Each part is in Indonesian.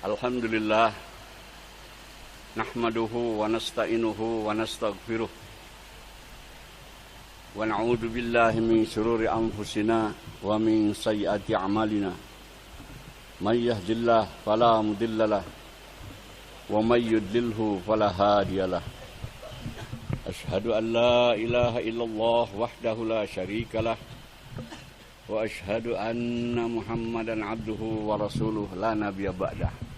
Alhamdulillah nahmaduhu wa nasta'inuhu wa nastaghfiruh wa na'udzu billahi min shururi anfusina wa min sayyiati a'malina may yahdihillahu fala mudhillalah wa may yudlilhu fala hadiyalah. Ashhadu an la ilaha illallah wahdahu la syarikalah wa ashhadu anna Muhammadan abduhu wa rasuluh la nabiyya ba'dah.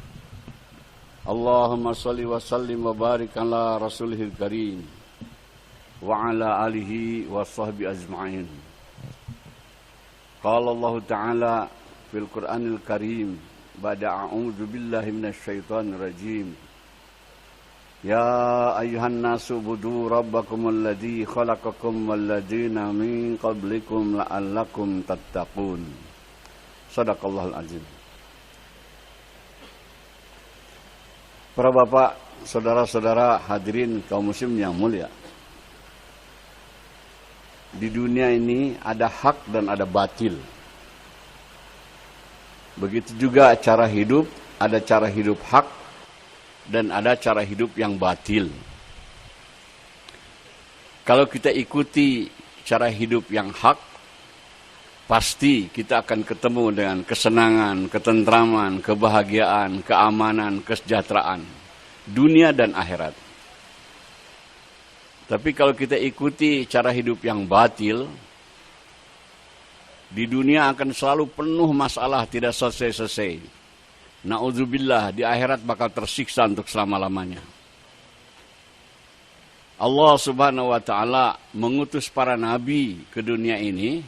Allahumma salli wa sallim wa barik ala rasulihil karim wa ala alihi wa sahbihi ajma'in. Qala Allah Ta'ala fil Qur'anil Karim ba'da a'udzu billahi minasy syaithanir rajim. Ya ayyuhan nasu budu rabbakumul ladzi khalaqakum wal ladzina min qablikum la'allakum tattaqun. Shadaqallahul azim. Para bapak, saudara-saudara hadirin kaum muslim yang mulia. Di dunia ini ada hak dan ada batil. Begitu juga cara hidup, ada cara hidup hak dan ada cara hidup yang batil. Kalau kita ikuti cara hidup yang hak, pasti kita akan ketemu dengan kesenangan, ketentraman, kebahagiaan, keamanan, kesejahteraan, dunia dan akhirat. Tapi kalau kita ikuti cara hidup yang batil, di dunia akan selalu penuh masalah, tidak selesai-selesai. Na'udzubillah, di akhirat bakal tersiksa untuk selama-lamanya. Allah Subhanahu wa Ta'ala mengutus para nabi ke dunia ini,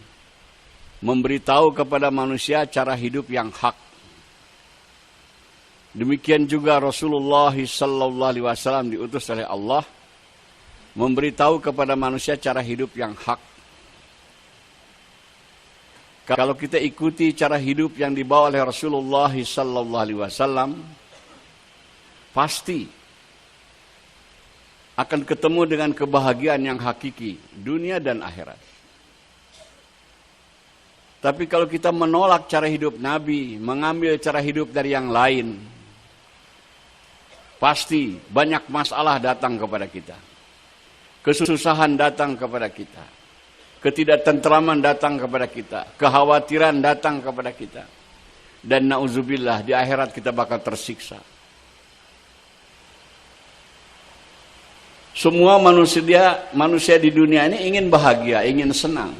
memberitahu kepada manusia cara hidup yang hak. Demikian juga Rasulullah sallallahu alaihi wasallam diutus oleh Allah memberitahu kepada manusia cara hidup yang hak. Kalau kita ikuti cara hidup yang dibawa oleh Rasulullah sallallahu alaihi wasallam, pasti akan ketemu dengan kebahagiaan yang hakiki, dunia dan akhirat. Tapi kalau kita menolak cara hidup Nabi, mengambil cara hidup dari yang lain, pasti banyak masalah datang kepada kita. Kesusahan datang kepada kita. Ketidaktentraman datang kepada kita. Kekhawatiran datang kepada kita. Dan na'udzubillah, di akhirat kita bakal tersiksa. Semua manusia di dunia ini ingin bahagia, ingin senang.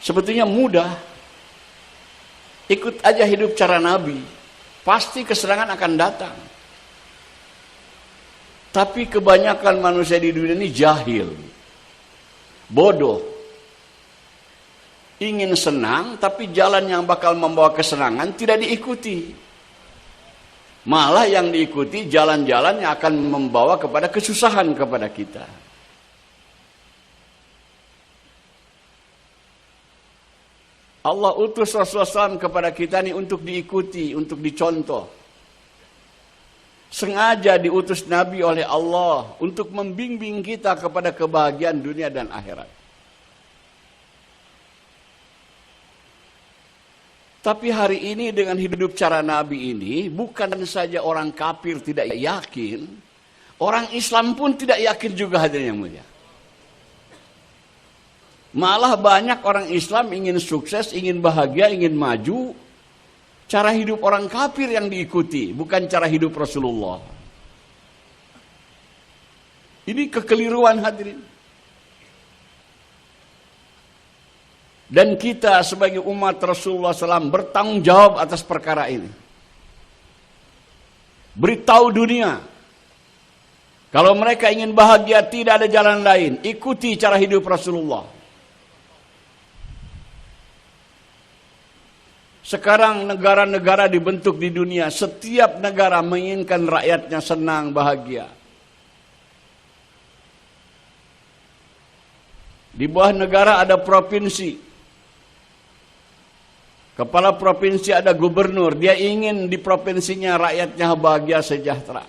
Sebetulnya mudah. Ikut aja hidup cara Nabi. Pasti kesenangan akan datang. Tapi kebanyakan manusia di dunia ini jahil. Bodoh. Ingin senang, tapi jalan yang bakal membawa kesenangan tidak diikuti. Malah yang diikuti jalan-jalan yang akan membawa kepada kesusahan kepada kita. Allah utus Rasulullah SAW kepada kita ini untuk diikuti, untuk dicontoh. Sengaja diutus Nabi oleh Allah untuk membimbing kita kepada kebahagiaan dunia dan akhirat. Tapi hari ini dengan hidup cara Nabi ini, bukan saja orang kafir tidak yakin, orang Islam pun tidak yakin juga, hadirin yang mulia. Malah banyak orang Islam ingin sukses, ingin bahagia, ingin maju. Cara hidup orang kafir yang diikuti, bukan cara hidup Rasulullah. Ini kekeliruan, hadirin. Dan kita sebagai umat Rasulullah SAW bertanggung jawab atas perkara ini. Beritahu dunia. Kalau mereka ingin bahagia, tidak ada jalan lain. Ikuti cara hidup Rasulullah. Sekarang negara-negara dibentuk di dunia. Setiap negara menginginkan rakyatnya senang, bahagia. Di bawah negara ada provinsi. Kepala provinsi ada gubernur. Dia ingin di provinsinya rakyatnya bahagia, sejahtera.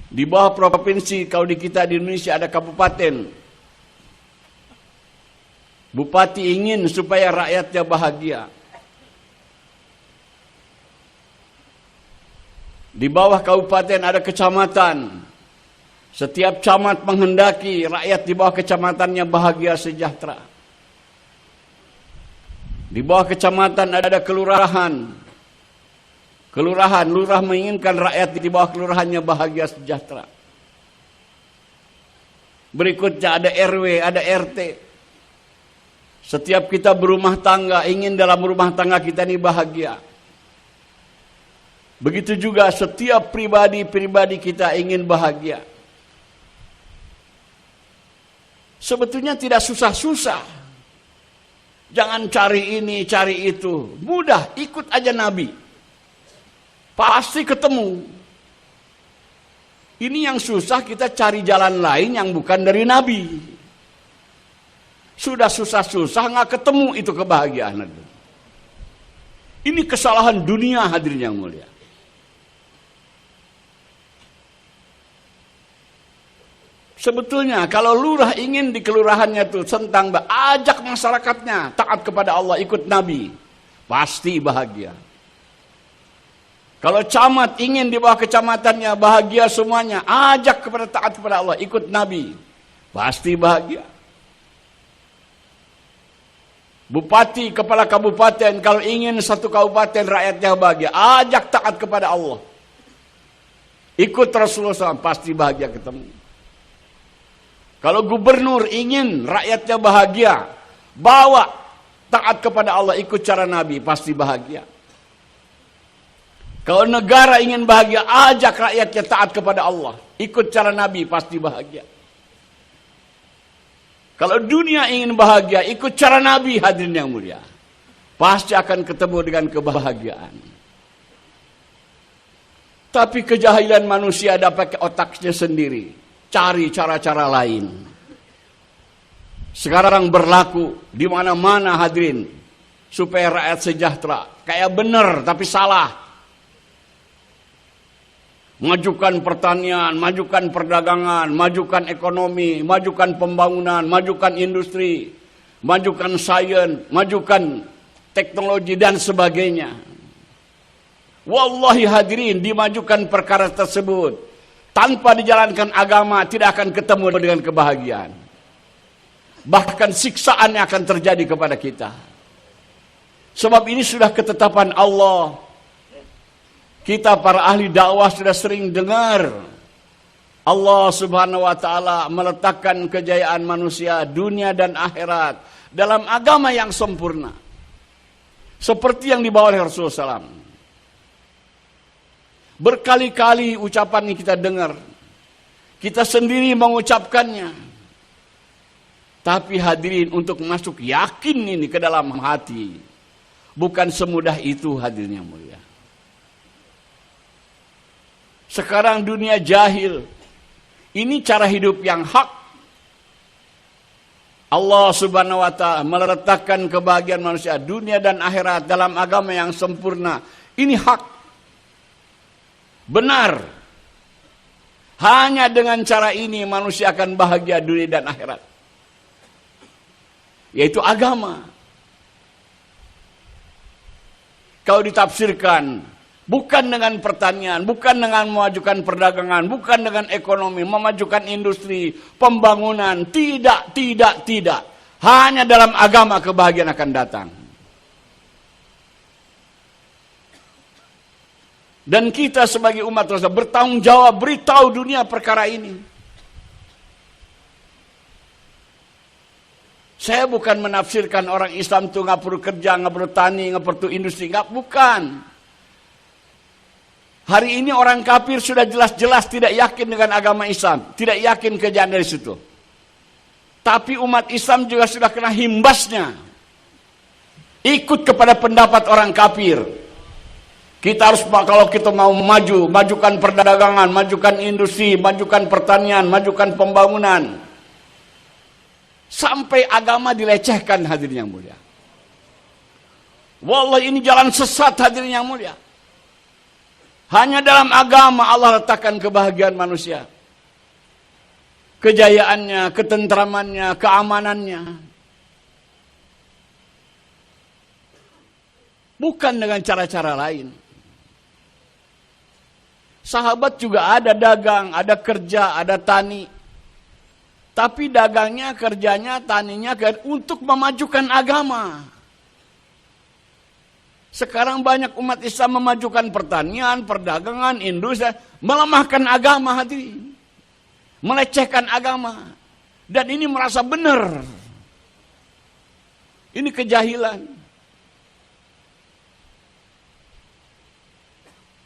Di bawah provinsi, kalau di kita di Indonesia ada kabupaten. Bupati ingin supaya rakyatnya bahagia. Di bawah kabupaten ada kecamatan. Setiap camat menghendaki rakyat di bawah kecamatannya bahagia sejahtera. Di bawah kecamatan ada kelurahan. Lurah menginginkan rakyat di bawah kelurahannya bahagia sejahtera. Berikutnya ada RW, ada RT. Setiap kita berumah tangga ingin dalam rumah tangga kita ini bahagia. Begitu juga setiap pribadi kita ingin bahagia. Sebetulnya tidak susah-susah. Jangan cari ini, cari itu. Mudah, ikut aja Nabi. Pasti ketemu. Ini yang susah, kita cari jalan lain yang bukan dari Nabi. Sudah susah-susah nggak ketemu itu kebahagiaan. Ini kesalahan dunia hadirin yang mulia. Sebetulnya kalau lurah ingin di kelurahannya tuh tentang ajak masyarakatnya taat kepada Allah, ikut Nabi, pasti bahagia. Kalau camat ingin di bawah kecamatannya bahagia semuanya, ajak kepada taat kepada Allah, ikut Nabi, pasti bahagia. Bupati, kepala kabupaten, kalau ingin satu kabupaten rakyatnya bahagia, ajak taat kepada Allah, ikut Rasulullah SAW, pasti bahagia ketemu. Kalau gubernur ingin rakyatnya bahagia, bawa taat kepada Allah, ikut cara Nabi, pasti bahagia. Kalau negara ingin bahagia, ajak rakyatnya taat kepada Allah, ikut cara Nabi, pasti bahagia. Kalau dunia ingin bahagia, ikut cara Nabi hadirin yang mulia, pasti akan ketemu dengan kebahagiaan. Tapi kejahilan manusia ada pakai otaknya sendiri. Cari cara-cara lain. Sekarang berlaku di mana-mana hadirin supaya rakyat sejahtera. Kayak benar tapi salah. Majukan pertanian, majukan perdagangan, majukan ekonomi, majukan pembangunan, majukan industri, majukan sains, majukan teknologi dan sebagainya. Wallahi hadirin, dimajukan perkara tersebut tanpa dijalankan agama tidak akan ketemu dengan kebahagiaan. Bahkan siksaan yang akan terjadi kepada kita. Sebab ini sudah ketetapan Allah. Kita para ahli dakwah sudah sering dengar Allah Subhanahu wa taala meletakkan kejayaan manusia dunia dan akhirat dalam agama yang sempurna. Seperti yang dibawa oleh Rasulullah SAW. Berkali-kali ucapan ini kita dengar. Kita sendiri mengucapkannya. Tapi hadirin, untuk masuk yakin ini ke dalam hati, bukan semudah itu hadirin yang mulia. Sekarang dunia jahil. Ini cara hidup yang hak. Allah Subhanahu wa ta'ala meletakkan kebahagiaan manusia dunia dan akhirat dalam agama yang sempurna. Ini hak. Benar. Hanya dengan cara ini manusia akan bahagia dunia dan akhirat. Yaitu agama. Kalau ditafsirkan bukan dengan pertanian, bukan dengan memajukan perdagangan, bukan dengan ekonomi, memajukan industri, pembangunan, tidak. Hanya dalam agama kebahagiaan akan datang. Dan kita sebagai umat Rasul bertanggung jawab beritahu dunia perkara ini. Saya bukan menafsirkan orang Islam itu nggak perlu kerja, nggak perlu tani, nggak perlu industri, bukan. Hari ini orang kafir sudah jelas-jelas tidak yakin dengan agama Islam, tidak yakin kejadian dari situ. Tapi umat Islam juga sudah kena himbasnya. Ikut kepada pendapat orang kafir. Kita harus, kalau kita mau maju, majukan perdagangan, majukan industri, majukan pertanian, majukan pembangunan. Sampai agama dilecehkan hadirin yang mulia. Wallahi ini jalan sesat hadirin yang mulia. Hanya dalam agama Allah letakkan kebahagiaan manusia. Kejayaannya, ketentramannya, keamanannya. Bukan dengan cara-cara lain. Sahabat juga ada dagang, ada kerja, ada tani. Tapi dagangnya, kerjanya, taninya untuk memajukan agama. Sekarang banyak umat Islam memajukan pertanian, perdagangan, industri, melemahkan agama, hadirin. Melecehkan agama. Dan ini merasa benar. Ini kejahilan.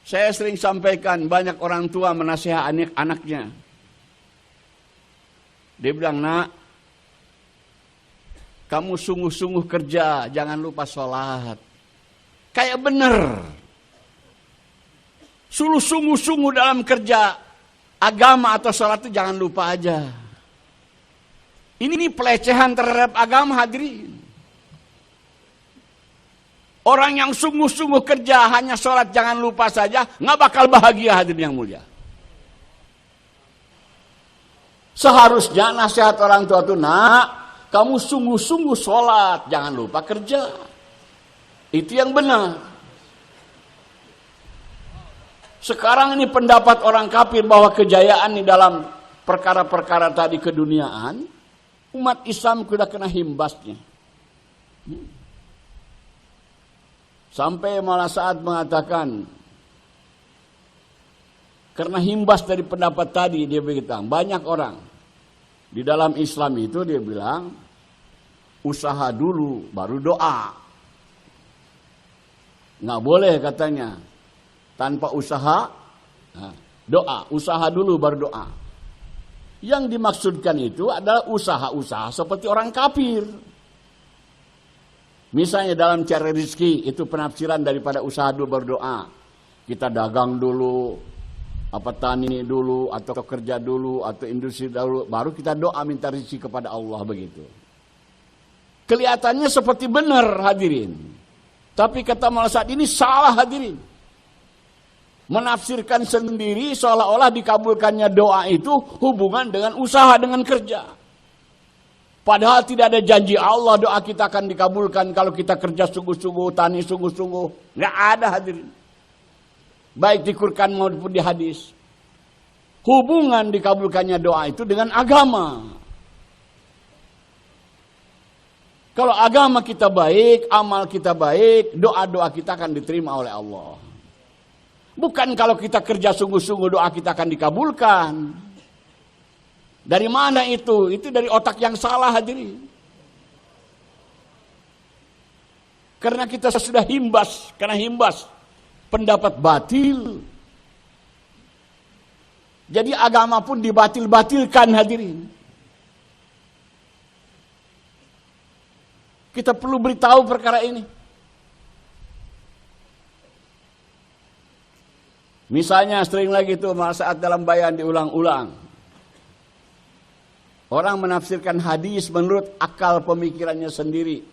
Saya sering sampaikan, banyak orang tua menasihati anaknya. Dia bilang, nak, kamu sungguh-sungguh kerja, jangan lupa sholat. Kayak bener. Sungguh-sungguh dalam kerja, agama atau sholat itu jangan lupa aja. Ini pelecehan terhadap agama, hadirin. Orang yang sungguh-sungguh kerja hanya sholat jangan lupa saja, nggak bakal bahagia, hadirin yang mulia. Seharusnya nasihat orang tua itu, nak, kamu sungguh-sungguh sholat, jangan lupa kerja. Itu yang benar. Sekarang ini pendapat orang kafir bahwa kejayaan di dalam perkara-perkara tadi keduniaan, umat Islam sudah kena himbasnya. Sampai malah saat mengatakan, karena himbas dari pendapat tadi, dia bilang, banyak orang di dalam Islam itu dia bilang, usaha dulu baru doa. Nggak boleh katanya, tanpa usaha, doa. Usaha dulu baru doa. Yang dimaksudkan itu adalah usaha-usaha seperti orang kafir. Misalnya dalam cari rezeki, itu penafsiran daripada usaha dulu berdoa. Kita dagang dulu, apa tani dulu, atau kerja dulu, atau industri dulu, baru kita doa minta rezeki kepada Allah, begitu. Kelihatannya seperti benar, hadirin. Tapi kata malah saat ini salah, hadirin. Menafsirkan sendiri seolah-olah dikabulkannya doa itu hubungan dengan usaha, dengan kerja. Padahal tidak ada janji Allah doa kita akan dikabulkan kalau kita kerja sungguh-sungguh, tani sungguh-sungguh. Nggak ada, hadirin. Baik di Quran maupun di hadis. Hubungan dikabulkannya doa itu dengan agama. Kalau agama kita baik, amal kita baik, doa-doa kita akan diterima oleh Allah. Bukan kalau kita kerja sungguh-sungguh doa kita akan dikabulkan. Dari mana itu? Itu dari otak yang salah, hadirin. Karena kita sudah himbas, pendapat batil. Jadi agama pun dibatil-batilkan, hadirin. Kita perlu beritahu perkara ini. Misalnya sering lagi itu saat dalam bayan diulang-ulang. Orang menafsirkan hadis menurut akal pemikirannya sendiri.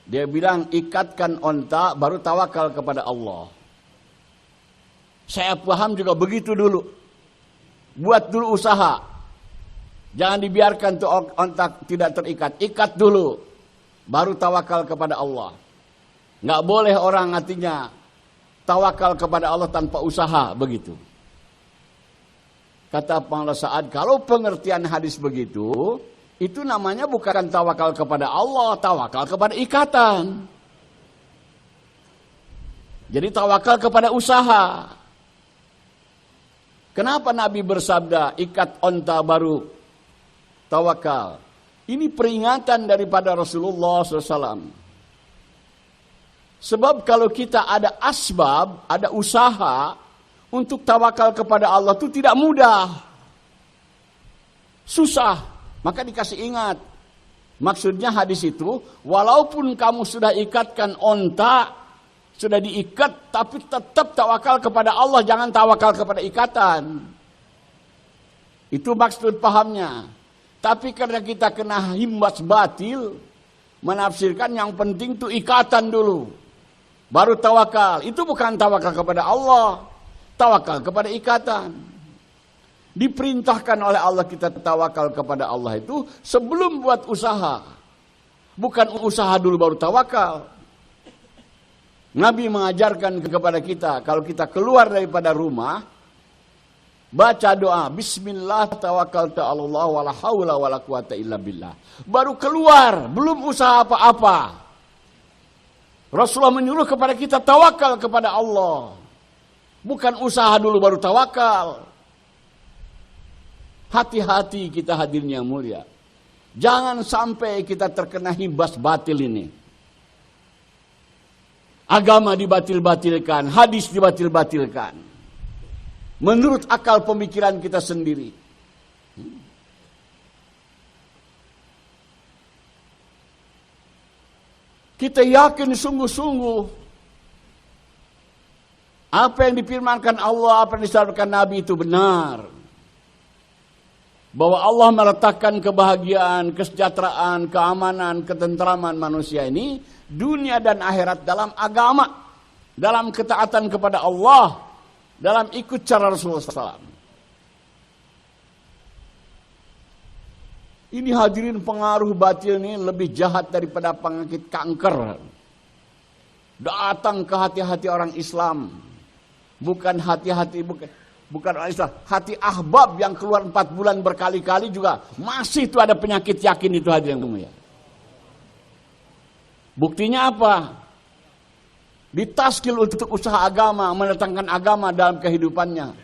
Dia bilang ikatkan onta baru tawakal kepada Allah. Saya paham juga begitu dulu. Buat dulu usaha. Jangan dibiarkan tuh onta tidak terikat. Ikat dulu. Baru tawakal kepada Allah. Nggak boleh orang artinya tawakal kepada Allah tanpa usaha, begitu. Kata Maulana Sa'ad, kalau pengertian hadis begitu, itu namanya bukan tawakal kepada Allah, tawakal kepada ikatan. Jadi tawakal kepada usaha. Kenapa Nabi bersabda, ikat onta baru tawakal? Ini peringatan daripada Rasulullah SAW. Sebab kalau kita ada asbab, ada usaha, untuk tawakal kepada Allah itu tidak mudah. Susah. Maka dikasih ingat. Maksudnya hadis itu, walaupun kamu sudah ikatkan onta, sudah diikat, tapi tetap tawakal kepada Allah, jangan tawakal kepada ikatan. Itu maksud pahamnya. Tapi karena kita kena himbas batil, menafsirkan yang penting itu ikatan dulu. Baru tawakal. Itu bukan tawakal kepada Allah. Tawakal kepada ikatan. Diperintahkan oleh Allah kita tawakal kepada Allah itu sebelum buat usaha. Bukan usaha dulu baru tawakal. Nabi mengajarkan kepada kita, kalau kita keluar daripada rumah, baca doa, Bismillah tawakkaltu 'alallah wala haula wala quwata illa billah. Baru keluar, belum usaha apa-apa. Rasulullah menyuruh kepada kita tawakal kepada Allah. Bukan usaha dulu baru tawakal. Hati-hati kita hadirin yang mulia. Jangan sampai kita terkena hibas batil ini. Agama dibatil-batilkan, hadis dibatil-batilkan. Menurut akal pemikiran kita sendiri. Kita yakin sungguh-sungguh apa yang difirmankan Allah, apa yang disampaikan Nabi itu benar. Bahwa Allah meletakkan kebahagiaan, kesejahteraan, keamanan, ketentraman manusia ini, dunia dan akhirat dalam agama, dalam ketaatan kepada Allah, dalam ikut cara Rasulullah SAW. Ini hadirin pengaruh batil ini lebih jahat daripada penyakit kanker. Datang ke hati-hati orang Islam. Bukan hati-hati, bukan orang Islam. Hati ahbab yang keluar 4 bulan berkali-kali juga. Masih itu ada penyakit yakin itu hadirin ya. Buktinya apa? Ditaskil untuk usaha agama, mendatangkan agama dalam kehidupannya.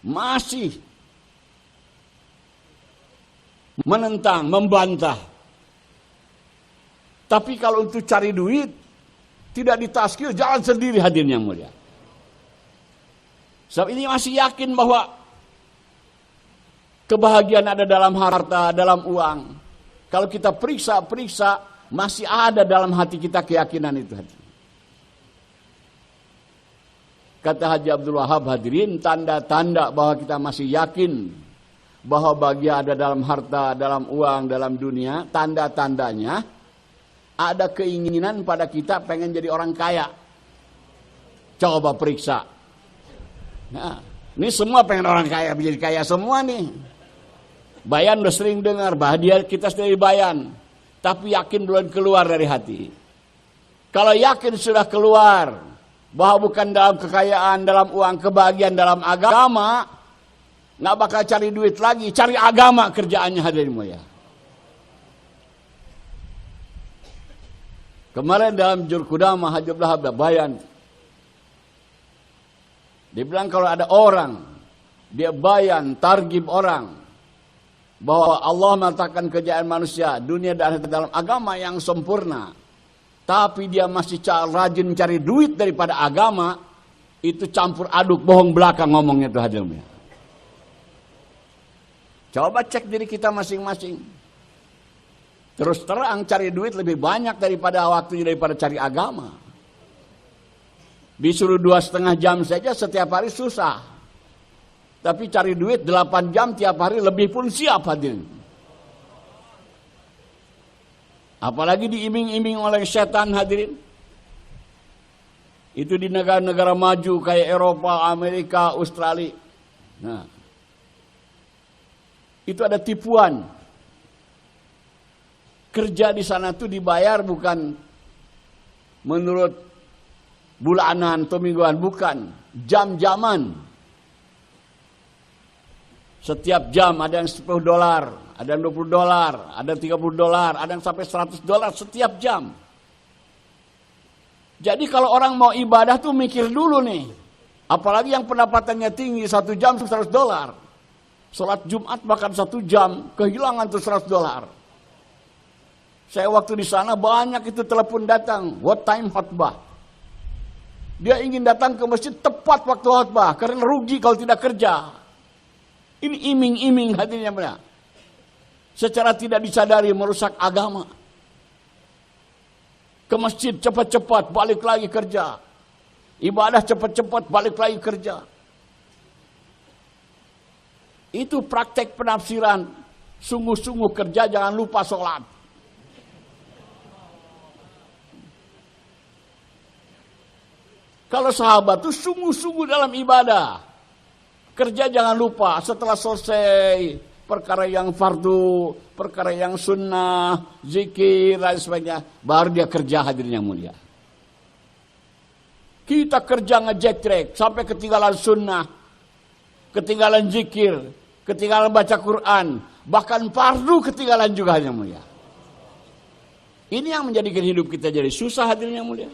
Masih menentang, membantah. Tapi kalau untuk cari duit, tidak ditaskil, jalan sendiri hadirin yang mulia. Sebab ini masih yakin bahwa kebahagiaan ada dalam harta, dalam uang. Kalau kita periksa, masih ada dalam hati kita keyakinan itu. Kata Haji Abdul Wahab hadirin, tanda-tanda bahwa kita masih yakin bahwa bahagia ada dalam harta, dalam uang, dalam dunia, tanda-tandanya ada keinginan pada kita pengen jadi orang kaya. Coba periksa. Nah, ini semua pengen orang kaya, menjadi kaya semua nih. Bayan udah sering dengar, bahagia kita sendiri bayan. Tapi yakin belum keluar dari hati. Kalau yakin sudah keluar, bahwa bukan dalam kekayaan, dalam uang, kebahagiaan dalam agama, nggak bakal cari duit lagi, cari agama kerjaannya hadirin mulia. Kemarin dalam Jurkudama Haji Abdul Wahab bayan. Dia bilang kalau ada orang, dia bayan, targib orang, bahwa Allah meletakkan kejayaan manusia, dunia dan akhirat dalam agama yang sempurna. Tapi dia masih rajin cari duit daripada agama, itu campur aduk, bohong belakang ngomongnya itu hadirin. Coba cek diri kita masing-masing. Terus terang cari duit lebih banyak daripada waktunya daripada cari agama. Disuruh 2,5 jam saja setiap hari susah. Tapi cari duit 8 jam tiap hari lebih pun siap hadirin. Apalagi diiming-iming oleh setan hadirin. Itu di negara-negara maju kayak Eropa, Amerika, Australia. Nah, itu ada tipuan. Kerja di sana tuh dibayar bukan menurut bulanan atau mingguan, bukan. Jam-jaman. Setiap jam ada yang $10, ada yang $20, ada yang $30, ada yang sampai $100 setiap jam. Jadi kalau orang mau ibadah tuh mikir dulu nih. Apalagi yang pendapatannya tinggi, 1 jam $100. Sholat Jumat bahkan 1 jam, kehilangan tuh $100. Saya waktu di sana banyak itu telepon datang, what time khutbah. Dia ingin datang ke masjid tepat waktu khutbah, karena rugi kalau tidak kerja. Ini iming-iming hadirin yang benar. Secara tidak disadari merusak agama. Ke masjid cepat-cepat, balik lagi kerja. Ibadah cepat-cepat, balik lagi kerja. Itu praktek penafsiran. Sungguh-sungguh kerja, jangan lupa sholat. Kalau sahabat itu sungguh-sungguh dalam ibadah. Kerja jangan lupa, setelah selesai perkara yang fardu, perkara yang sunnah, zikir, dan sebagainya, baru dia kerja hadirin yang mulia. Kita kerja ngejetrek sampai ketinggalan sunnah, ketinggalan zikir, ketinggalan baca Quran, bahkan fardu ketinggalan juga yang mulia. Ini yang menjadikan hidup kita jadi susah hadirin yang mulia.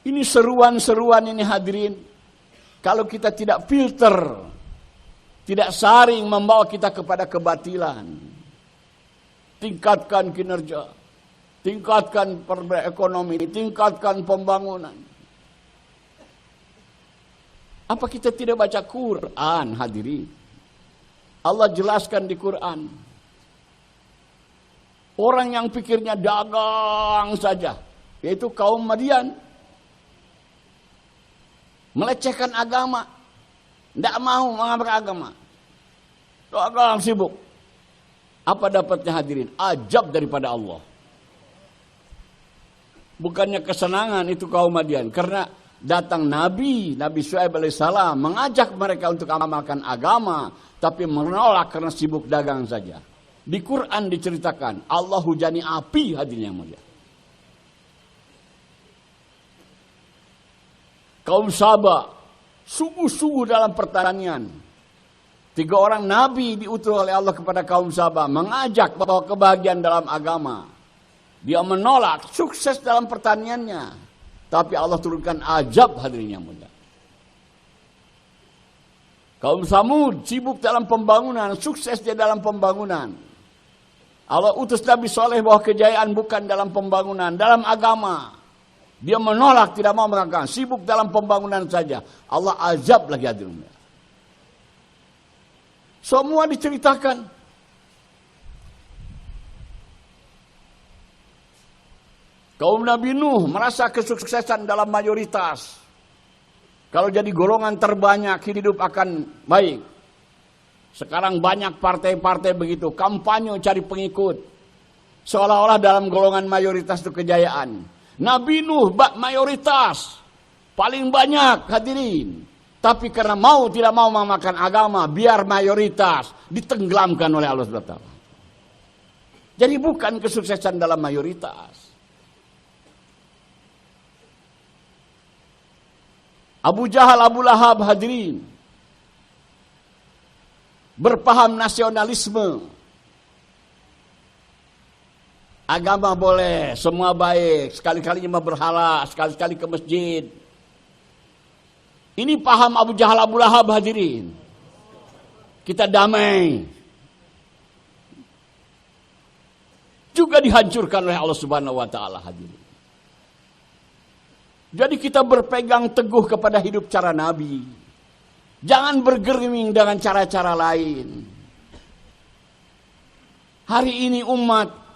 Ini seruan-seruan ini hadirin. Kalau kita tidak filter, tidak saring membawa kita kepada kebatilan. Tingkatkan kinerja, tingkatkan ekonomi, tingkatkan pembangunan. Apa kita tidak baca Quran hadirin? Allah jelaskan di Quran. Orang yang pikirnya dagang saja, yaitu kaum Madian, melecehkan agama, tidak mau mengamalkan agama, dagang sibuk. Apa dapatnya hadirin? Ajab daripada Allah. Bukannya kesenangan itu kaum Madian, karena datang Nabi Syuaib alaihissalam mengajak mereka untuk amalkan agama, tapi menolak karena sibuk dagang saja. Di Quran diceritakan Allah hujani api hadirin yang mulia. Kaum Saba sungguh-sungguh dalam pertanian. 3 orang nabi diutus oleh Allah kepada kaum Saba, mengajak bahwa kebahagiaan dalam agama. Dia menolak, sukses dalam pertaniannya. Tapi Allah turunkan azab hadirin yang mulia. Kaum Samud sibuk dalam pembangunan, sukses dia dalam pembangunan. Allah utus Nabi Saleh bahwa kejayaan bukan dalam pembangunan, dalam agama. Dia menolak, tidak mau melakukan, sibuk dalam pembangunan saja. Allah azab lagi hadirin. Semua diceritakan. Kaum Nabi Nuh merasa kesuksesan dalam mayoritas. Kalau jadi golongan terbanyak, hidup akan baik. Sekarang banyak partai-partai begitu, kampanye cari pengikut. Seolah-olah dalam golongan mayoritas itu kejayaan. Nabi Nuh mayoritas, paling banyak hadirin. Tapi karena tidak mau memakan agama, biar mayoritas ditenggelamkan oleh Allah SWT. Jadi bukan kesuksesan dalam mayoritas. Abu Jahal, Abu Lahab hadirin. Berpaham nasionalisme. Agama boleh, semua baik. Sekali-kali nyembah berhala, sekali-kali ke masjid. Ini paham Abu Jahal, Abu Lahab hadirin. Kita damai. Juga dihancurkan oleh Allah Subhanahu wa taala hadirin. Jadi kita berpegang teguh kepada hidup cara Nabi. Jangan bergeming dengan cara-cara lain. Hari ini umat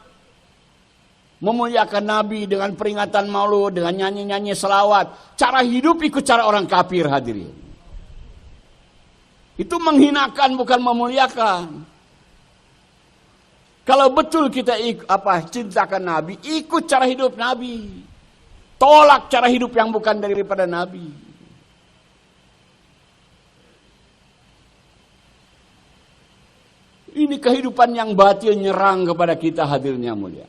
memuliakan Nabi dengan peringatan Maulud, dengan nyanyi-nyanyi selawat. Cara hidup ikut cara orang kafir hadirin. Itu menghinakan bukan memuliakan. Kalau betul kita cintakan Nabi, ikut cara hidup Nabi. Tolak cara hidup yang bukan daripada Nabi. Ini kehidupan yang batil nyerang kepada kita hadirin yang mulia.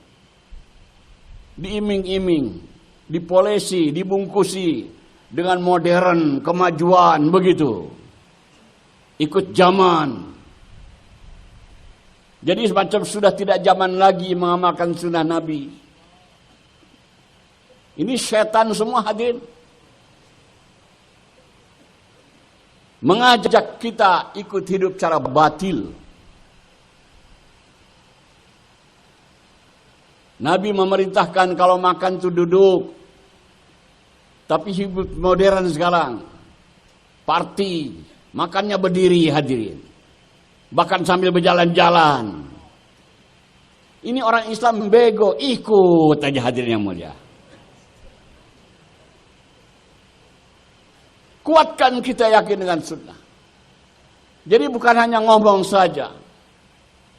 Diiming-iming, dipolesi, dibungkusi dengan modern, kemajuan begitu. Ikut zaman. Jadi semacam sudah tidak zaman lagi mengamalkan sunnah Nabi. Ini setan semua hadirin. Mengajak kita ikut hidup cara batil. Nabi memerintahkan kalau makan itu duduk. Tapi hidup modern sekarang. Party. Makannya berdiri hadirin. Bahkan sambil berjalan-jalan. Ini orang Islam bego. Ikut aja hadirin yang mulia. Kuatkan kita yakin dengan sunnah. Jadi bukan hanya ngomong saja.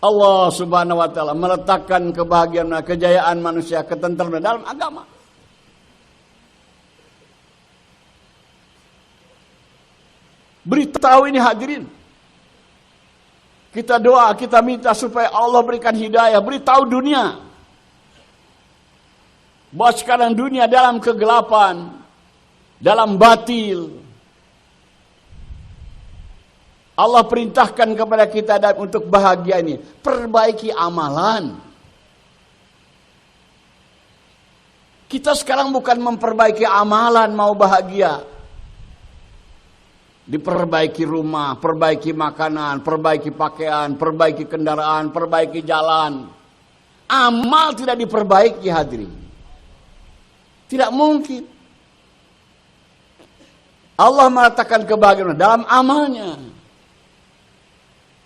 Allah Subhanahu wa taala meletakkan kebahagiaan, kejayaan manusia, ketentraman dalam agama. Beritahu ini hadirin. Kita doa, kita minta supaya Allah berikan hidayah, beritahu dunia bahwa sekarang dunia dalam kegelapan, dalam batil. Allah perintahkan kepada kita dan untuk bahagia ini, perbaiki amalan. Kita sekarang bukan memperbaiki amalan mau bahagia. Diperbaiki rumah, perbaiki makanan, perbaiki pakaian, perbaiki kendaraan, perbaiki jalan. Amal tidak diperbaiki, hadirin. Tidak mungkin. Allah meletakkan kebahagiaan dalam amalnya.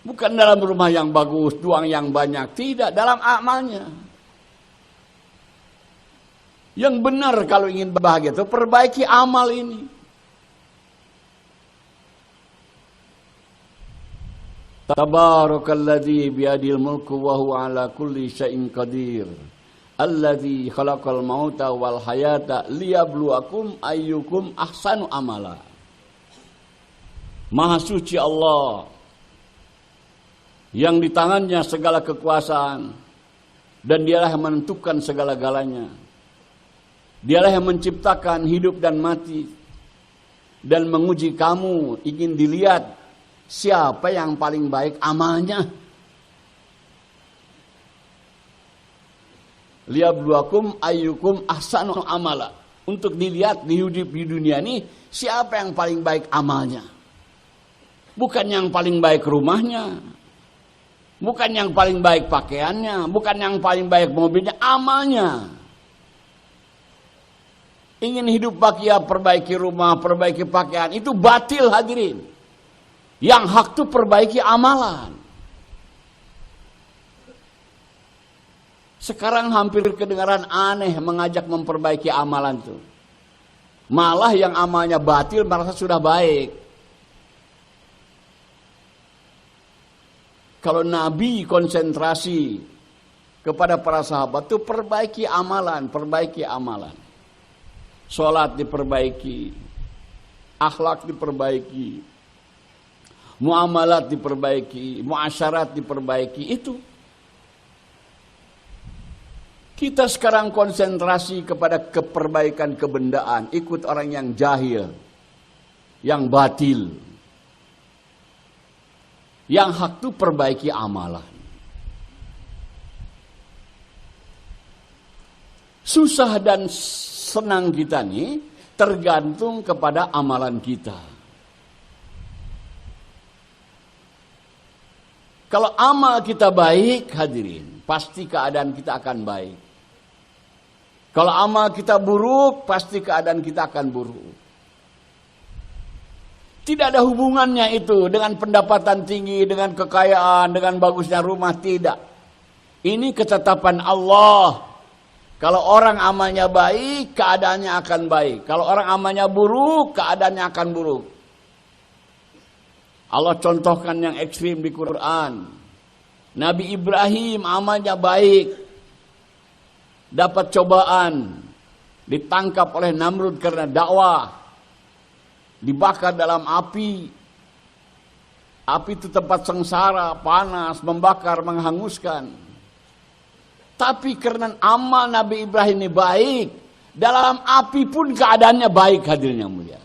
Bukan dalam rumah yang bagus, uang yang banyak. Tidak, dalam amalnya. Yang benar kalau ingin bahagia itu perbaiki amal ini. Tabarakalladzi biyadil mulku wa huwa ala kulli syai'in qadir. Alladzi khalaqal mauta wal hayata liyabluwakum ayyukum ahsanu amala. Maha suci Allah yang di tangannya segala kekuasaan dan dialah yang menentukan segala-galanya. Dialah yang menciptakan hidup dan mati dan menguji kamu, ingin dilihat siapa yang paling baik amalnya. Liyabluwakum ayyukum ahsanu amala. Untuk dilihat di hidup di dunia ini siapa yang paling baik amalnya. Bukan yang paling baik rumahnya, bukan yang paling baik pakaiannya, bukan yang paling baik mobilnya, amalnya. Ingin hidup bahagia, perbaiki rumah, perbaiki pakaian, itu batil, hadirin. Yang hak itu perbaiki amalan. Sekarang hampir kedengaran aneh mengajak memperbaiki amalan itu. Malah yang amalnya batil merasa sudah baik. Kalau Nabi konsentrasi kepada para sahabat itu perbaiki amalan, perbaiki amalan. Sholat diperbaiki, akhlak diperbaiki, muamalat diperbaiki, muasyarat diperbaiki, itu. Kita sekarang konsentrasi kepada keperbaikan kebendaan, ikut orang yang jahil, yang batil. Yang hak itu perbaiki amalan. Susah dan senang kita nih tergantung kepada amalan kita. Kalau amal kita baik, hadirin, pasti keadaan kita akan baik. Kalau amal kita buruk, pasti keadaan kita akan buruk. Tidak ada hubungannya itu dengan pendapatan tinggi, dengan kekayaan, dengan bagusnya rumah, tidak. Ini ketetapan Allah. Kalau orang amalnya baik, keadaannya akan baik. Kalau orang amalnya buruk, keadaannya akan buruk. Allah contohkan yang ekstrim di Quran. Nabi Ibrahim amalnya baik, dapat cobaan, ditangkap oleh Namrud karena dakwah, dibakar dalam api. Api itu tempat sengsara, panas, membakar, menghanguskan. Tapi karena amal Nabi Ibrahim ini baik, dalam api pun keadaannya baik, hadirin yang mulia.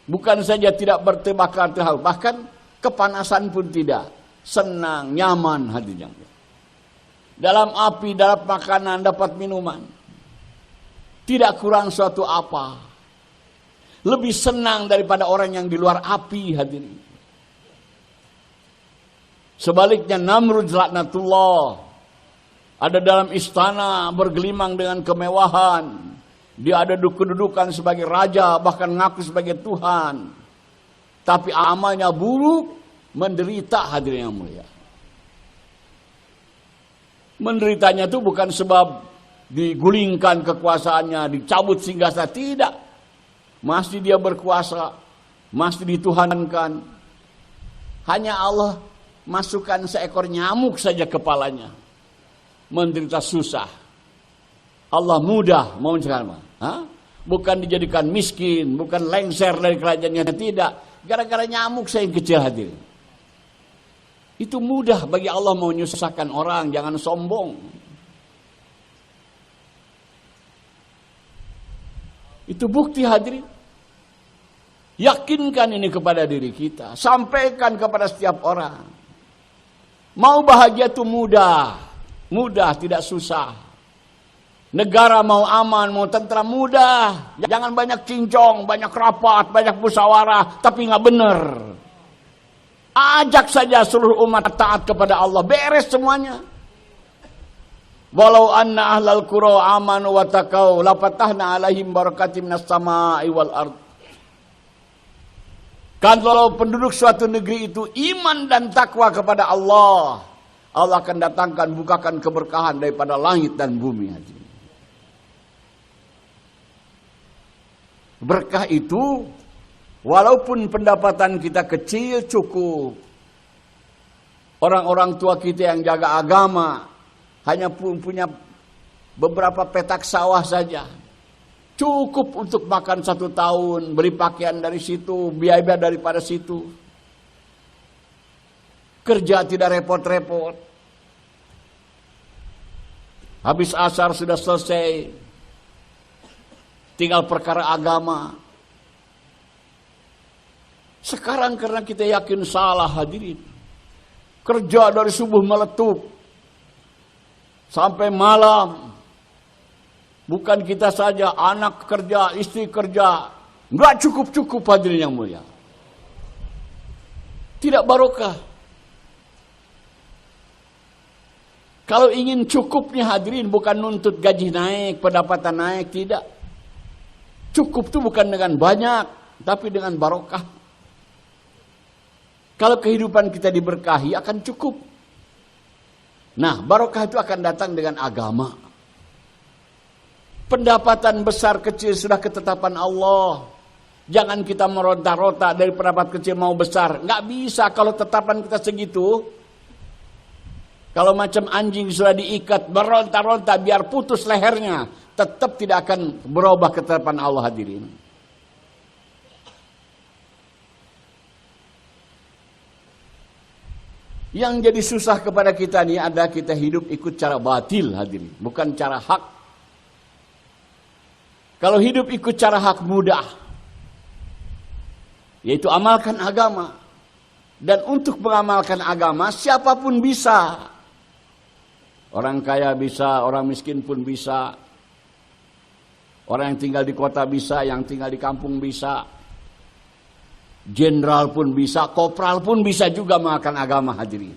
Bukan saja tidak terbakar, bahkan kepanasan pun tidak. Senang, nyaman, hadirin yang mulia. Dalam api, dapat makanan, dapat minuman. Tidak kurang suatu apa. Lebih senang daripada orang yang di luar api, hadirin. Sebaliknya Namrud laknatullah ada dalam istana bergelimang dengan kemewahan. Dia ada kedudukan sebagai raja, bahkan ngaku sebagai Tuhan. Tapi amalnya buruk, menderita, hadirin yang mulia. Menderitanya itu bukan sebab digulingkan kekuasaannya, dicabut singgahsana, tidak. Masih dia berkuasa, masih dituhankan. Hanya Allah masukkan seekor nyamuk saja kepalanya, menderita susah. Allah mudah mau mencegah. Bukan dijadikan miskin, bukan lengser dari kerajaannya, tidak. Gara-gara nyamuk saya yang kecil hadirin. Itu mudah bagi Allah mau menyusahkan orang, jangan sombong. Itu bukti hadirin. Yakinkan ini kepada diri kita, sampaikan kepada setiap orang. Mau bahagia itu mudah, mudah tidak susah. Negara mau aman, mau tentram mudah. Jangan banyak cincong, banyak rapat, banyak musyawarah, tapi nggak benar. Ajak saja seluruh umat taat kepada Allah, beres semuanya. Walau anna ahlal qura amanu wa taqau la fatahna alaihim barakatim minas samaa'i wal ard. Kalau penduduk suatu negeri itu iman dan takwa kepada Allah, Allah akan datangkan, bukakan keberkahan daripada langit dan bumi. Berkah itu, walaupun pendapatan kita kecil cukup. Orang-orang tua kita yang jaga agama, hanya punya beberapa petak sawah saja. Cukup untuk makan 1 tahun, beli pakaian dari situ, biaya daripada situ. Kerja tidak repot-repot. Habis asar sudah selesai. Tinggal perkara agama. Sekarang karena kita yakin salah hadirin. Kerja dari subuh meletup sampai malam. Bukan kita saja, anak kerja, istri kerja. Enggak cukup-cukup hadirin yang mulia. Tidak barokah. Kalau ingin cukupnya hadirin, bukan nuntut gaji naik, pendapatan naik, tidak. Cukup itu bukan dengan banyak, tapi dengan barokah. Kalau kehidupan kita diberkahi, akan cukup. Nah, barokah itu akan datang dengan agama. Pendapatan besar kecil sudah ketetapan Allah. Jangan kita meronta-ronta dari pendapat kecil mau besar. Nggak bisa kalau tetapan kita segitu. Kalau macam anjing sudah diikat, meronta-ronta biar putus lehernya, tetap tidak akan berubah ketetapan Allah hadirin. Yang jadi susah kepada kita ini ada kita hidup ikut cara batil hadirin, bukan cara hak. Kalau hidup ikut cara hak mudah, yaitu amalkan agama. Dan untuk mengamalkan agama siapapun bisa. Orang kaya bisa, orang miskin pun bisa. Orang yang tinggal di kota bisa, yang tinggal di kampung bisa. Jenderal pun bisa, kopral pun bisa juga mengamalkan agama hadirin.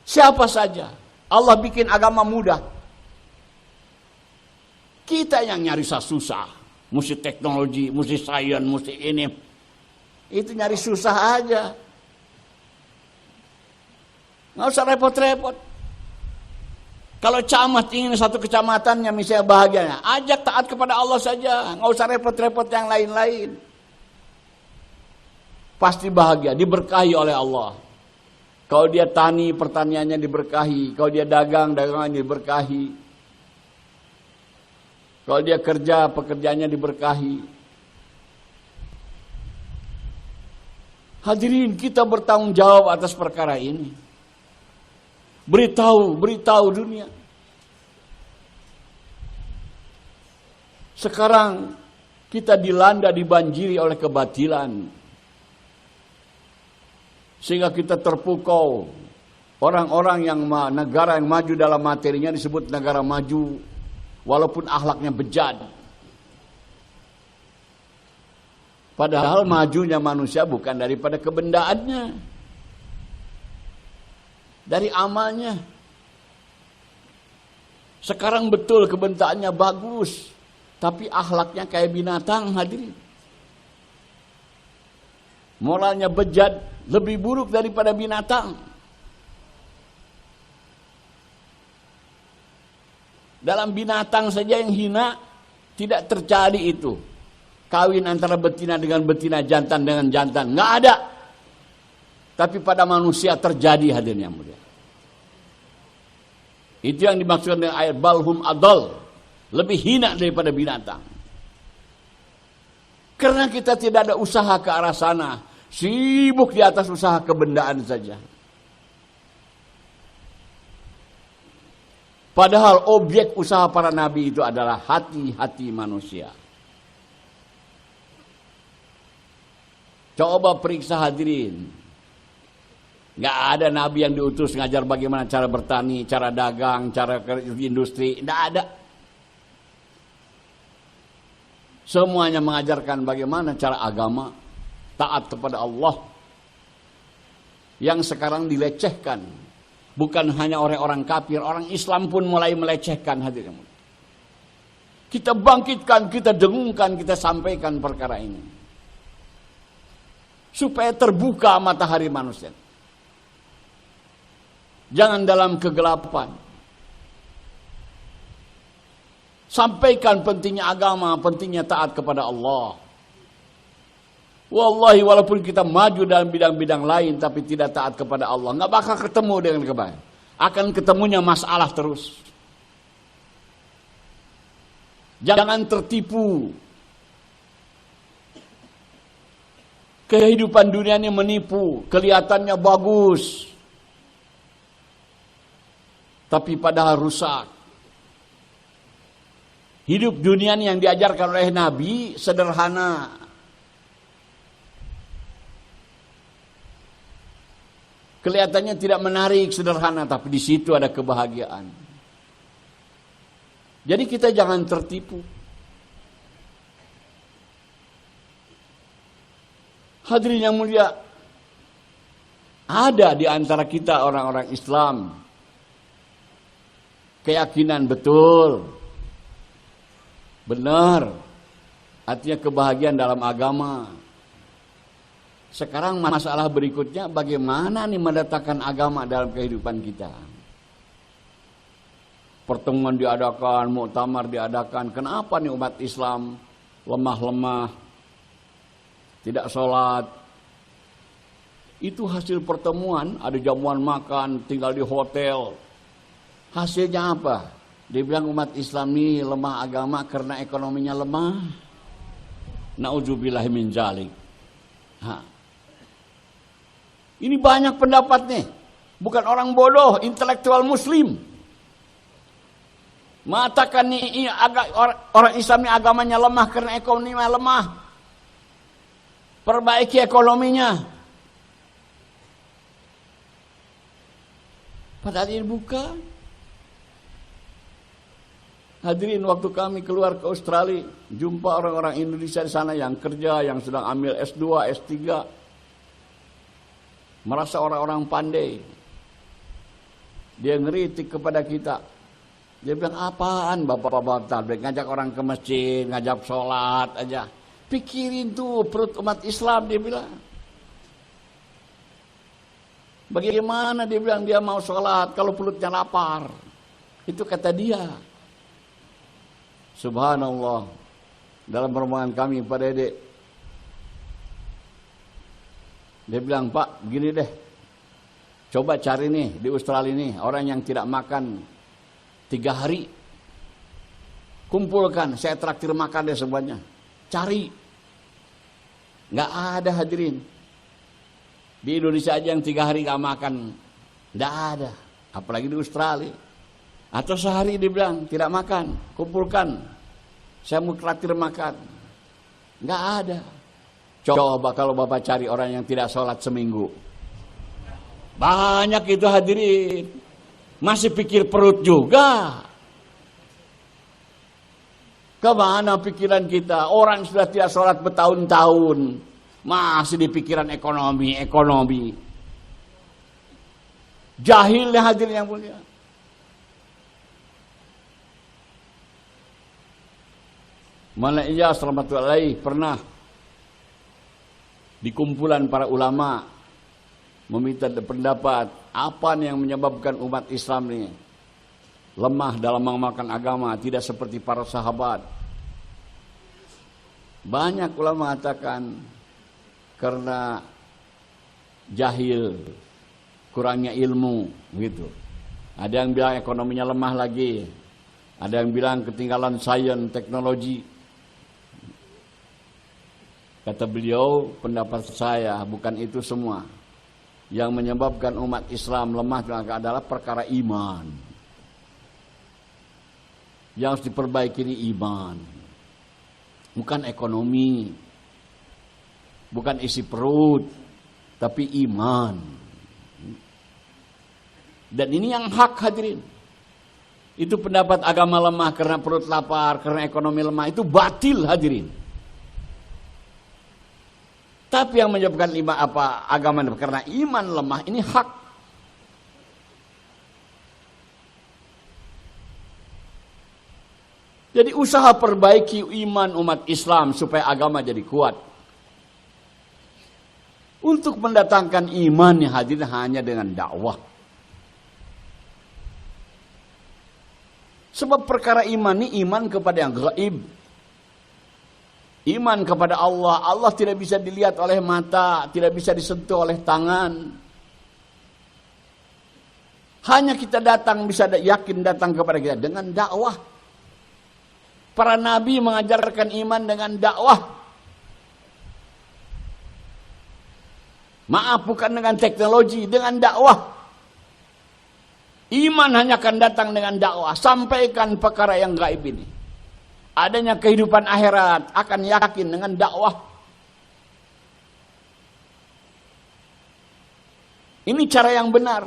Siapa saja. Allah bikin agama mudah. Kita yang nyari susah. Mesti teknologi, mesti sains, mesti ini. Itu nyari susah aja. Nggak usah repot-repot. Kalau camat ingin satu kecamatannya misalnya bahagianya, ajak taat kepada Allah saja, nggak usah repot-repot yang lain-lain. Pasti bahagia, diberkahi oleh Allah. Kalau dia tani, pertaniannya diberkahi. Kalau dia dagang, dagangannya diberkahi. Kalau dia kerja, pekerjaannya diberkahi. Hadirin, kita bertanggung jawab atas perkara ini. Beritahu dunia. Sekarang kita dilanda, dibanjiri oleh kebatilan. Sehingga kita terpukau. Orang-orang yang negara yang maju dalam materinya disebut negara maju. Walaupun akhlaknya bejat. Padahal majunya manusia bukan daripada kebendaannya. Dari amalnya. Sekarang betul kebendaannya bagus. Tapi akhlaknya kayak binatang hadirin. Moralnya bejat. Lebih buruk daripada binatang. Dalam binatang saja yang hina tidak terjadi itu. Kawin antara betina dengan betina, jantan dengan jantan. Nggak ada. Tapi pada manusia terjadi hadirin yang mulia. Itu yang dimaksudkan dengan ayat balhum adol. Lebih hina daripada binatang. Karena kita tidak ada usaha ke arah sana, sibuk di atas usaha kebendaan saja. Padahal objek usaha para nabi itu adalah hati-hati manusia. Coba periksa hadirin. Gak ada nabi yang diutus ngajar bagaimana cara bertani, cara dagang, cara industri. Tidak ada. Semuanya mengajarkan bagaimana cara agama, taat kepada Allah. Yang sekarang dilecehkan. Bukan hanya orang-orang kafir, orang Islam pun mulai melecehkan, hadirin. Kita bangkitkan, kita dengungkan, kita sampaikan perkara ini. Supaya terbuka matahari manusia. Jangan dalam kegelapan. Sampaikan pentingnya agama, pentingnya taat kepada Allah. Wallahi walaupun kita maju dalam bidang-bidang lain tapi tidak taat kepada Allah, nggak bakal ketemu dengan kebaikan. Akan ketemunya masalah terus. Jangan tertipu. Kehidupan dunia ini menipu, kelihatannya bagus. Tapi padahal rusak. Hidup dunia ini yang diajarkan oleh Nabi sederhana. Kelihatannya tidak menarik, sederhana, tapi di situ ada kebahagiaan. Jadi kita jangan tertipu. Hadirin yang mulia, ada di antara kita orang-orang Islam keyakinan betul, benar, artinya kebahagiaan dalam agama. Sekarang masalah berikutnya, bagaimana nih mendatangkan agama dalam kehidupan kita. Pertemuan diadakan, muktamar diadakan. Kenapa nih umat Islam lemah-lemah, tidak sholat? Itu hasil pertemuan, ada jamuan makan, tinggal di hotel. Hasilnya apa? Dia bilang umat Islam ini lemah agama karena ekonominya lemah. Na'udzubillahi min dzalik. Ini banyak pendapat nih. Bukan orang bodoh, intelektual muslim. Mengatakan nih orang Islam ini agamanya lemah karena ekonominya lemah. Perbaiki ekonominya. Padahal ini bukan. Hadirin, waktu kami keluar ke Australia, jumpa orang-orang Indonesia di sana yang kerja, yang sedang ambil S2, S3. Merasa orang-orang pandai. Dia ngeritik kepada kita. Dia bilang, apaan bapak-bapak tabligh, ngajak orang ke masjid, ngajak sholat aja. Pikirin tuh perut umat Islam, dia bilang. Bagaimana dia bilang dia mau sholat kalau perutnya lapar. Itu kata dia. Subhanallah. Dalam rombongan kami Pak Dede, dia bilang, Pak, begini deh. Coba cari nih di Australia nih orang yang tidak makan 3 hari. Kumpulkan, saya traktir makan deh semuanya. Cari. Nggak ada, hadirin. Di Indonesia aja yang 3 hari nggak makan. Nggak ada. Apalagi di Australia. Atau sehari dia bilang tidak makan. Kumpulkan. Saya mau traktir makan. Nggak ada. Coba kalau Bapak cari orang yang tidak sholat seminggu. Banyak itu, hadirin. Masih pikir perut juga. Kemana pikiran kita? Orang sudah tidak sholat bertahun-tahun. Masih di pikiran ekonomi. Jahilnya, hadirin yang mulia. Maulana Iyas rahmatullahi pernah di kumpulan para ulama meminta pendapat apa yang menyebabkan umat Islam ini lemah dalam mengamalkan agama, tidak seperti para sahabat. Banyak ulama mengatakan karena jahil, kurangnya ilmu, gitu. Ada yang bilang ekonominya lemah lagi, ada yang bilang ketinggalan sains, teknologi. Kata beliau, pendapat saya bukan itu semua. Yang menyebabkan umat Islam lemah adalah perkara iman. Yang harus diperbaiki ini iman. Bukan ekonomi. Bukan isi perut. Tapi iman. Dan ini yang hak hadirin. Itu pendapat agama lemah karena perut lapar, karena ekonomi lemah. Itu batil hadirin. Tapi yang menyebabkan agama karena iman lemah ini hak. Jadi usaha perbaiki iman umat Islam supaya agama jadi kuat. Untuk mendatangkan iman yang hadir hanya dengan dakwah. Sebab perkara iman ini iman kepada yang gaib. Iman kepada Allah. Allah tidak bisa dilihat oleh mata, tidak bisa disentuh oleh tangan. Hanya kita datang, bisa yakin datang kepada kita dengan dakwah. Para nabi mengajarkan iman dengan dakwah. Maaf, bukan dengan teknologi, dengan dakwah. Iman hanya akan datang dengan dakwah. Sampaikan perkara yang gaib ini. Adanya kehidupan akhirat akan yakin dengan dakwah. Ini cara yang benar.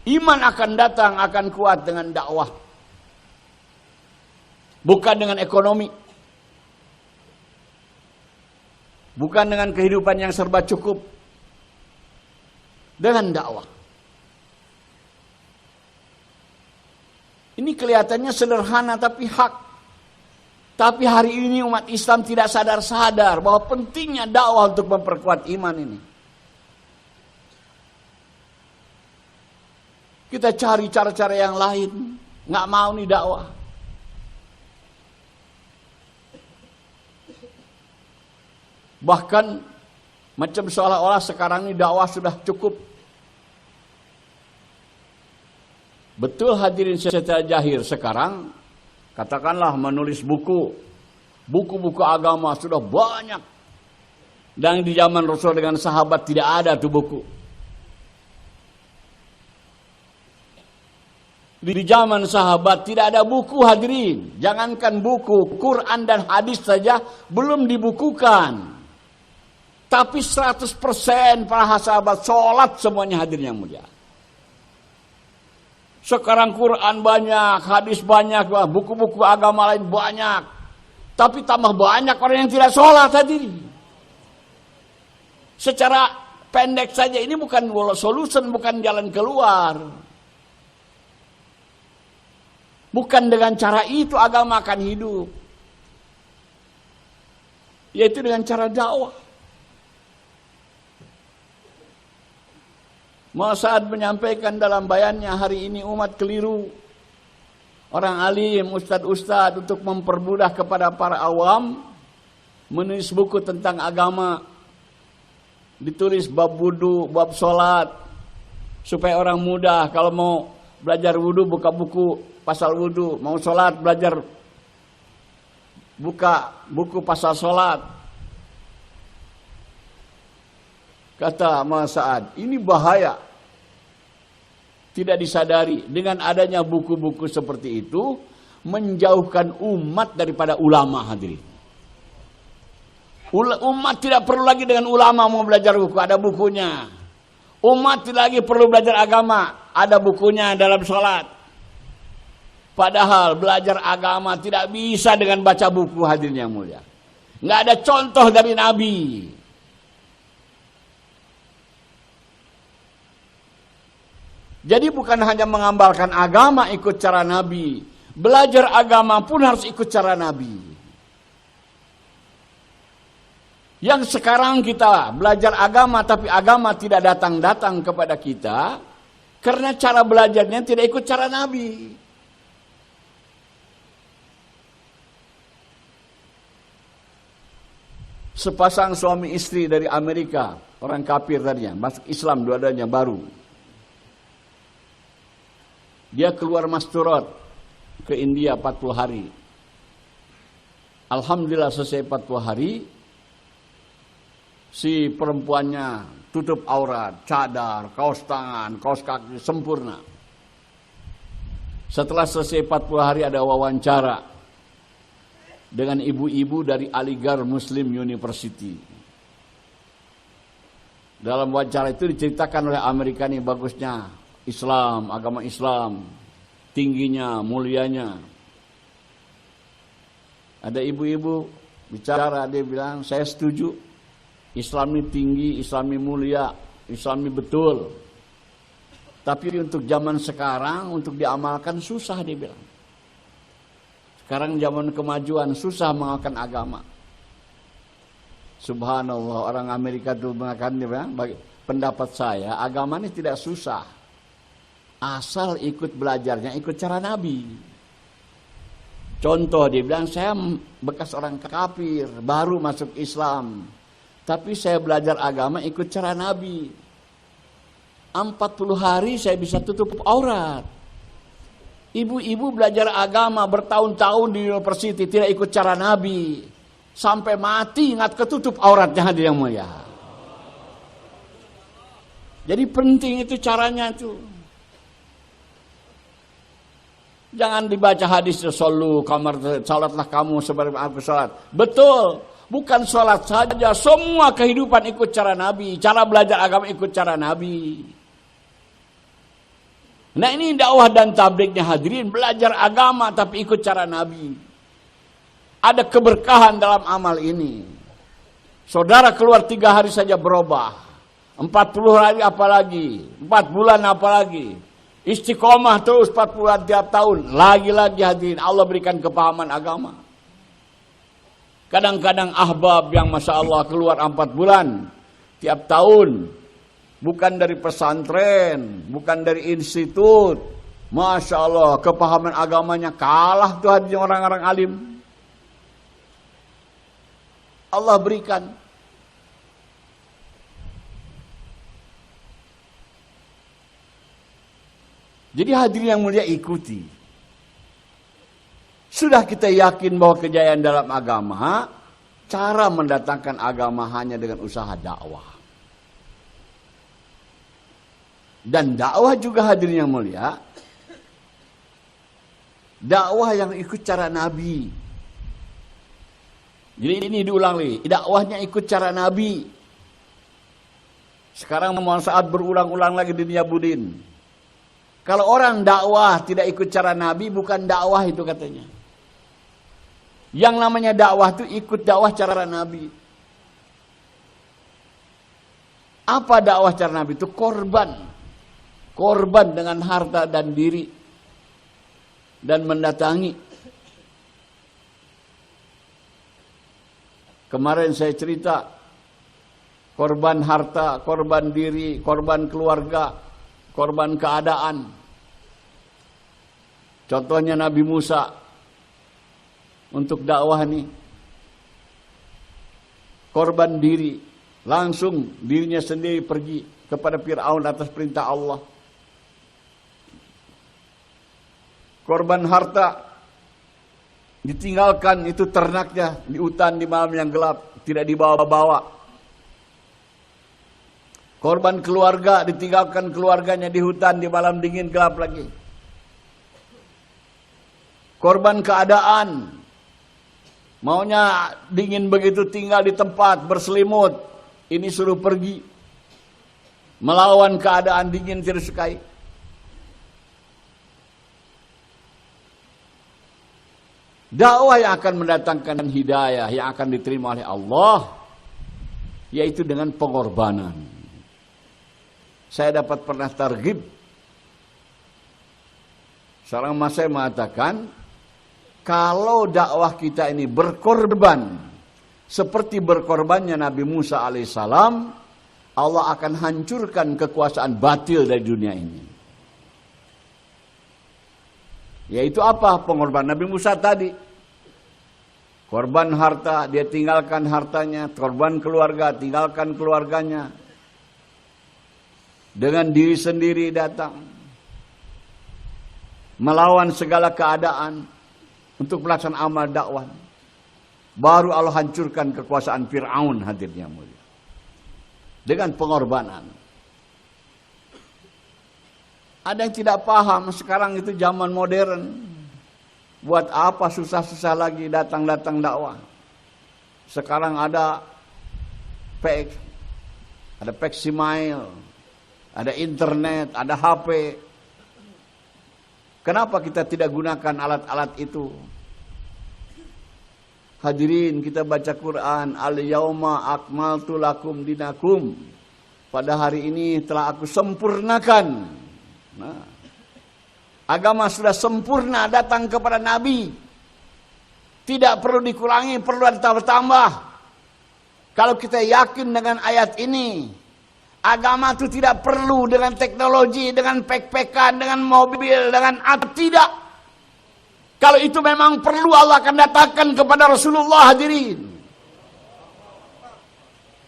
Iman akan datang, akan kuat dengan dakwah. Bukan dengan ekonomi. Bukan dengan kehidupan yang serba cukup. Dengan dakwah. Ini kelihatannya sederhana tapi hak. Tapi hari ini umat Islam tidak sadar-sadar bahwa pentingnya dakwah untuk memperkuat iman ini. Kita cari cara-cara yang lain. Nggak mau nih dakwah. Bahkan macam seolah-olah sekarang ini dakwah sudah cukup. Betul hadirin secara jahir sekarang, katakanlah menulis buku-buku agama sudah banyak. Dan di zaman Rasul dengan sahabat tidak ada tuh buku. Di zaman sahabat tidak ada buku hadirin. Jangankan buku, Quran dan hadis saja belum dibukukan. Tapi 100% para sahabat sholat semuanya hadir yang mulia. Sekarang Quran banyak, hadis banyak, buku-buku agama lain banyak. Tapi tambah banyak orang yang tidak sholat hadirin. Secara pendek saja ini bukan solution, bukan jalan keluar. Bukan dengan cara itu agama akan hidup. Yaitu dengan cara dakwah. Saat menyampaikan dalam bayannya hari ini umat keliru. Orang alim, ustad-ustad untuk mempermudah kepada para awam. Menulis buku tentang agama. Ditulis bab wudu, bab sholat. Supaya orang mudah kalau mau belajar wudu buka buku pasal wudu. Mau sholat belajar buka buku pasal sholat. Kata Mas Sa'ad, ini bahaya. Tidak disadari. Dengan adanya buku-buku seperti itu, menjauhkan umat daripada ulama hadirin. Umat tidak perlu lagi dengan ulama mau belajar buku, ada bukunya. Umat tidak lagi perlu belajar agama, ada bukunya dalam sholat. Padahal belajar agama tidak bisa dengan baca buku hadirin yang mulia. Nggak ada contoh dari Nabi. Jadi bukan hanya mengamalkan agama ikut cara Nabi. Belajar agama pun harus ikut cara Nabi. Yang sekarang kita belajar agama tapi agama tidak datang-datang kepada kita. Karena cara belajarnya tidak ikut cara Nabi. Sepasang suami istri dari Amerika. Orang kafir tadinya. Masuk Islam dua-duanya baru. Dia keluar masturat ke India 40 hari. Alhamdulillah selesai 40 hari, si perempuannya tutup aurat, cadar, kaos tangan, kaos kaki, sempurna. Setelah selesai 40 hari ada wawancara dengan ibu-ibu dari Aligarh Muslim University. Dalam wawancara itu diceritakan oleh Amerika ini bagusnya Islam, agama Islam, tingginya, mulianya. Ada ibu-ibu bicara, dia bilang, saya setuju. Islam ini tinggi, Islam ini mulia, Islam ini betul. Tapi untuk zaman sekarang, untuk diamalkan susah, dia bilang. Sekarang zaman kemajuan, susah mengamalkan agama. Subhanallah, orang Amerika itu mengatakan, dia bilang, pendapat saya, agama ini tidak susah. Asal ikut belajarnya, ikut cara Nabi. Contoh, dia bilang, saya bekas orang kafir, baru masuk Islam. Tapi saya belajar agama ikut cara Nabi. 40 hari saya bisa tutup aurat. Ibu-ibu belajar agama bertahun-tahun di university tidak ikut cara Nabi. Sampai mati ingat ketutup auratnya, hadirin yang mulia. Jadi penting itu caranya itu. Jangan dibaca hadis sallu kamar salatlah kamu seperti aku salat. Betul. Bukan sholat saja, semua kehidupan ikut cara Nabi. Cara belajar agama ikut cara Nabi. Nah ini dakwah dan tablignya hadirin. Belajar agama tapi ikut cara Nabi. Ada keberkahan dalam amal ini. Saudara keluar 3 hari saja berubah. 40 hari apalagi. 4 bulan apalagi. Istiqomah terus 4 bulan tiap tahun. Lagi-lagi hadirin Allah berikan kepahaman agama. Kadang-kadang ahbab yang Masya Allah keluar 4 bulan tiap tahun. Bukan dari pesantren, bukan dari institut. Masya Allah kepahaman agamanya kalah tuh hadirin orang-orang alim. Allah berikan. Jadi hadirin yang mulia ikuti. Sudah kita yakin bahwa kejayaan dalam agama, cara mendatangkan agama hanya dengan usaha dakwah. Dan dakwah juga hadirin yang mulia, dakwah yang ikut cara Nabi. Jadi ini diulang lagi, dakwahnya ikut cara Nabi. Sekarang saat berulang-ulang lagi di dunia budin. Kalau orang dakwah tidak ikut cara Nabi, bukan dakwah itu katanya. Yang namanya dakwah itu ikut dakwah cara Nabi. Apa dakwah cara Nabi itu? Korban. Korban dengan harta dan diri. Dan mendatangi. Kemarin saya cerita. Korban harta, korban diri, korban keluarga, korban keadaan. Contohnya Nabi Musa. Untuk dakwah nih, korban diri, langsung dirinya sendiri pergi kepada Fir'aun atas perintah Allah. Korban harta, ditinggalkan itu ternaknya di hutan di malam yang gelap, tidak dibawa-bawa. Korban keluarga, ditinggalkan keluarganya di hutan di malam dingin gelap lagi. Korban keadaan, maunya dingin begitu tinggal di tempat berselimut. Ini suruh pergi. Melawan keadaan dingin tidak sukai. Dakwah yang akan mendatangkan hidayah, yang akan diterima oleh Allah, yaitu dengan pengorbanan. Saya dapat pernah targhib. Seorang mas saya mengatakan, kalau dakwah kita ini berkorban seperti berkorbannya Nabi Musa alaihissalam, Allah akan hancurkan kekuasaan batil dari dunia ini. Yaitu apa pengorbanan Nabi Musa tadi? Korban harta, dia tinggalkan hartanya. Korban keluarga, tinggalkan keluarganya. Dengan diri sendiri datang. Melawan segala keadaan untuk melaksanakan amal dakwah. Baru Allah hancurkan kekuasaan Fir'aun, hadirnya mulia. Dengan pengorbanan. Ada yang tidak paham, sekarang itu zaman modern. Buat apa susah-susah lagi datang-datang dakwah. Sekarang ada fax, ada faksimiles, ada internet, ada HP. Kenapa kita tidak gunakan alat-alat itu? Hadirin, kita baca Quran, al-yauma akmaltu lakum dinakum. Pada hari ini telah aku sempurnakan. Nah, agama sudah sempurna datang kepada Nabi. Tidak perlu dikurangi, perlu ditambah. Kalau kita yakin dengan ayat ini, agama itu tidak perlu dengan teknologi, dengan pek-pekan, dengan mobil, dengan tidak. Kalau itu memang perlu, Allah akan datangkan kepada Rasulullah, hadirin.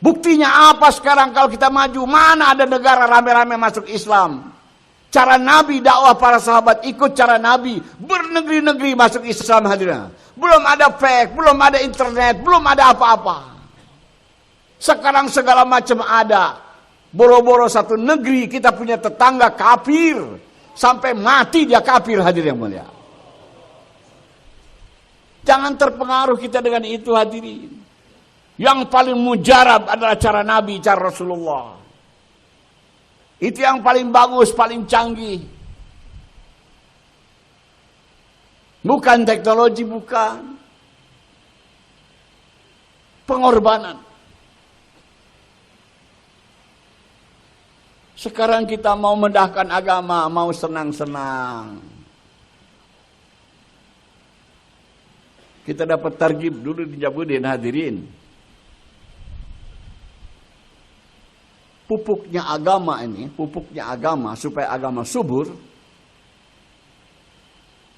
Buktinya apa sekarang kalau kita maju? Mana ada negara rame-rame masuk Islam? Cara Nabi dakwah para sahabat, ikut cara Nabi. Bernegeri-negeri masuk Islam, hadirin. Belum ada fake, belum ada internet, belum ada apa-apa. Sekarang segala macam ada. Boro-boro satu negeri kita punya tetangga kafir. Sampai mati dia kafir, hadirin yang mulia. Jangan terpengaruh kita dengan itu, hadirin. Yang paling mujarab adalah cara Nabi, cara Rasulullah. Itu yang paling bagus, paling canggih. Bukan teknologi, bukan. Pengorbanan. Sekarang kita mau mendahkan agama, mau senang-senang. Kita dapat targhib dulu di Jabudin, hadirin. Pupuknya agama ini, pupuknya agama supaya agama subur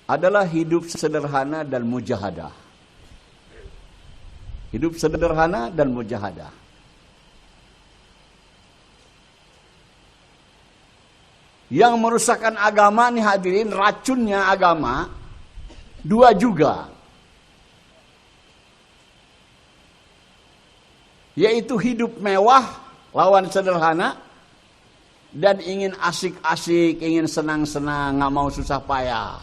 adalah hidup sederhana dan mujahadah. Hidup sederhana dan mujahadah. Yang merusakkan agama nih hadirin, racunnya agama dua juga. Yaitu hidup mewah lawan sederhana, dan ingin asik-asik, ingin senang-senang, nggak mau susah payah.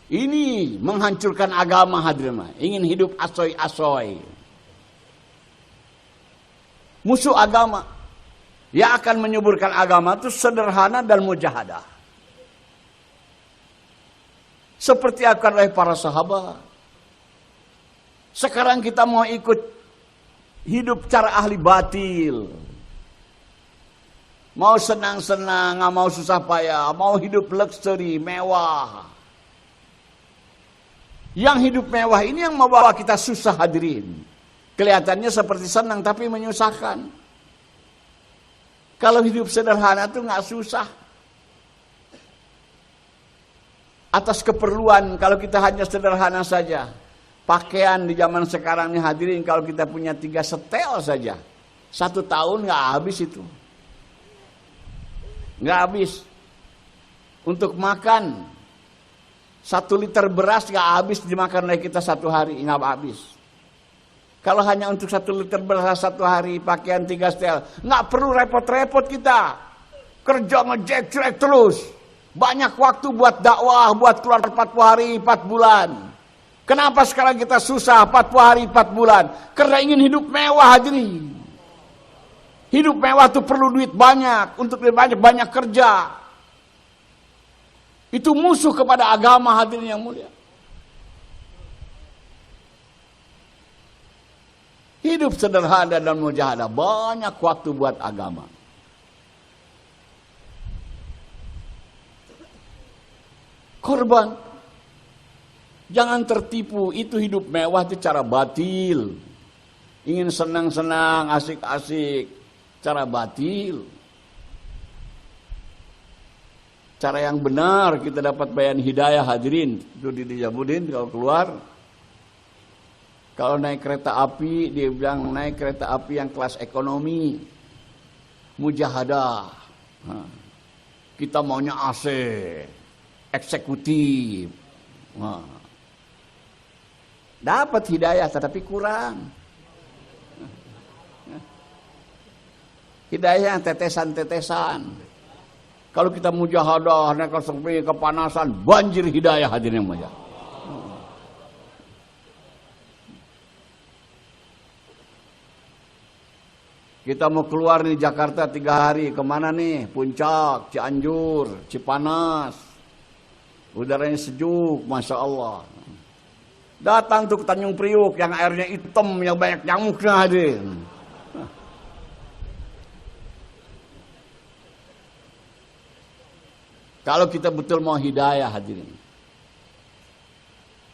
Ini menghancurkan agama, hadirin. Ingin hidup asoy-asoy. Musuh agama yang akan menyuburkan agama itu sederhana dan mujahadah. Seperti akan oleh para sahabat. Sekarang kita mau ikut hidup cara ahli batil. Mau senang-senang, nggak mau susah payah, mau hidup luxury, mewah. Yang hidup mewah ini yang membawa kita susah, hadirin. Kelihatannya seperti senang tapi menyusahkan. Kalau hidup sederhana itu nggak susah. Atas keperluan, kalau kita hanya sederhana saja. Pakaian di zaman sekarang nih hadirin, kalau kita punya 3 setel saja, 1 tahun nggak habis itu, nggak habis. Untuk makan 1 liter beras nggak habis dimakan oleh kita 1 hari, nggak habis. Kalau hanya untuk 1 liter beras 1 hari, pakaian 3 setel, nggak perlu repot-repot kita kerja ngejek-jek terus. Banyak waktu buat dakwah, buat keluar 40 hari, 4 bulan. Kenapa sekarang kita susah 40 hari 4 bulan? Karena ingin hidup mewah, hadirin. Hidup mewah itu perlu duit banyak, untuk duit banyak kerja. Itu musuh kepada agama, hadirin yang mulia. Hidup sederhana dan mujahadah, banyak waktu buat agama. Korban. Jangan tertipu, itu hidup mewah itu cara batil. Ingin senang-senang, asik-asik, cara batil. Cara yang benar kita dapat bayan hidayah, hadirin. Itu di Jabudin kalau keluar. Kalau naik kereta api, dia bilang naik kereta api yang kelas ekonomi. Mujahadah. Kita maunya AC, eksekutif. Dapat hidayah tetapi kurang. Hidayah tetesan-tetesan. Kalau kita mujahadah, kepanasan, banjir hidayah hadirin yang mulia. Kita mau keluar di Jakarta 3 hari, kemana nih? Puncak, Cianjur, Cipanas. Udaranya sejuk, Masya Allah. Datang tuh ke Tanjung Priuk yang airnya hitam, yang banyak nyamuknya hadir. Kalau kita betul mau hidayah hadirin,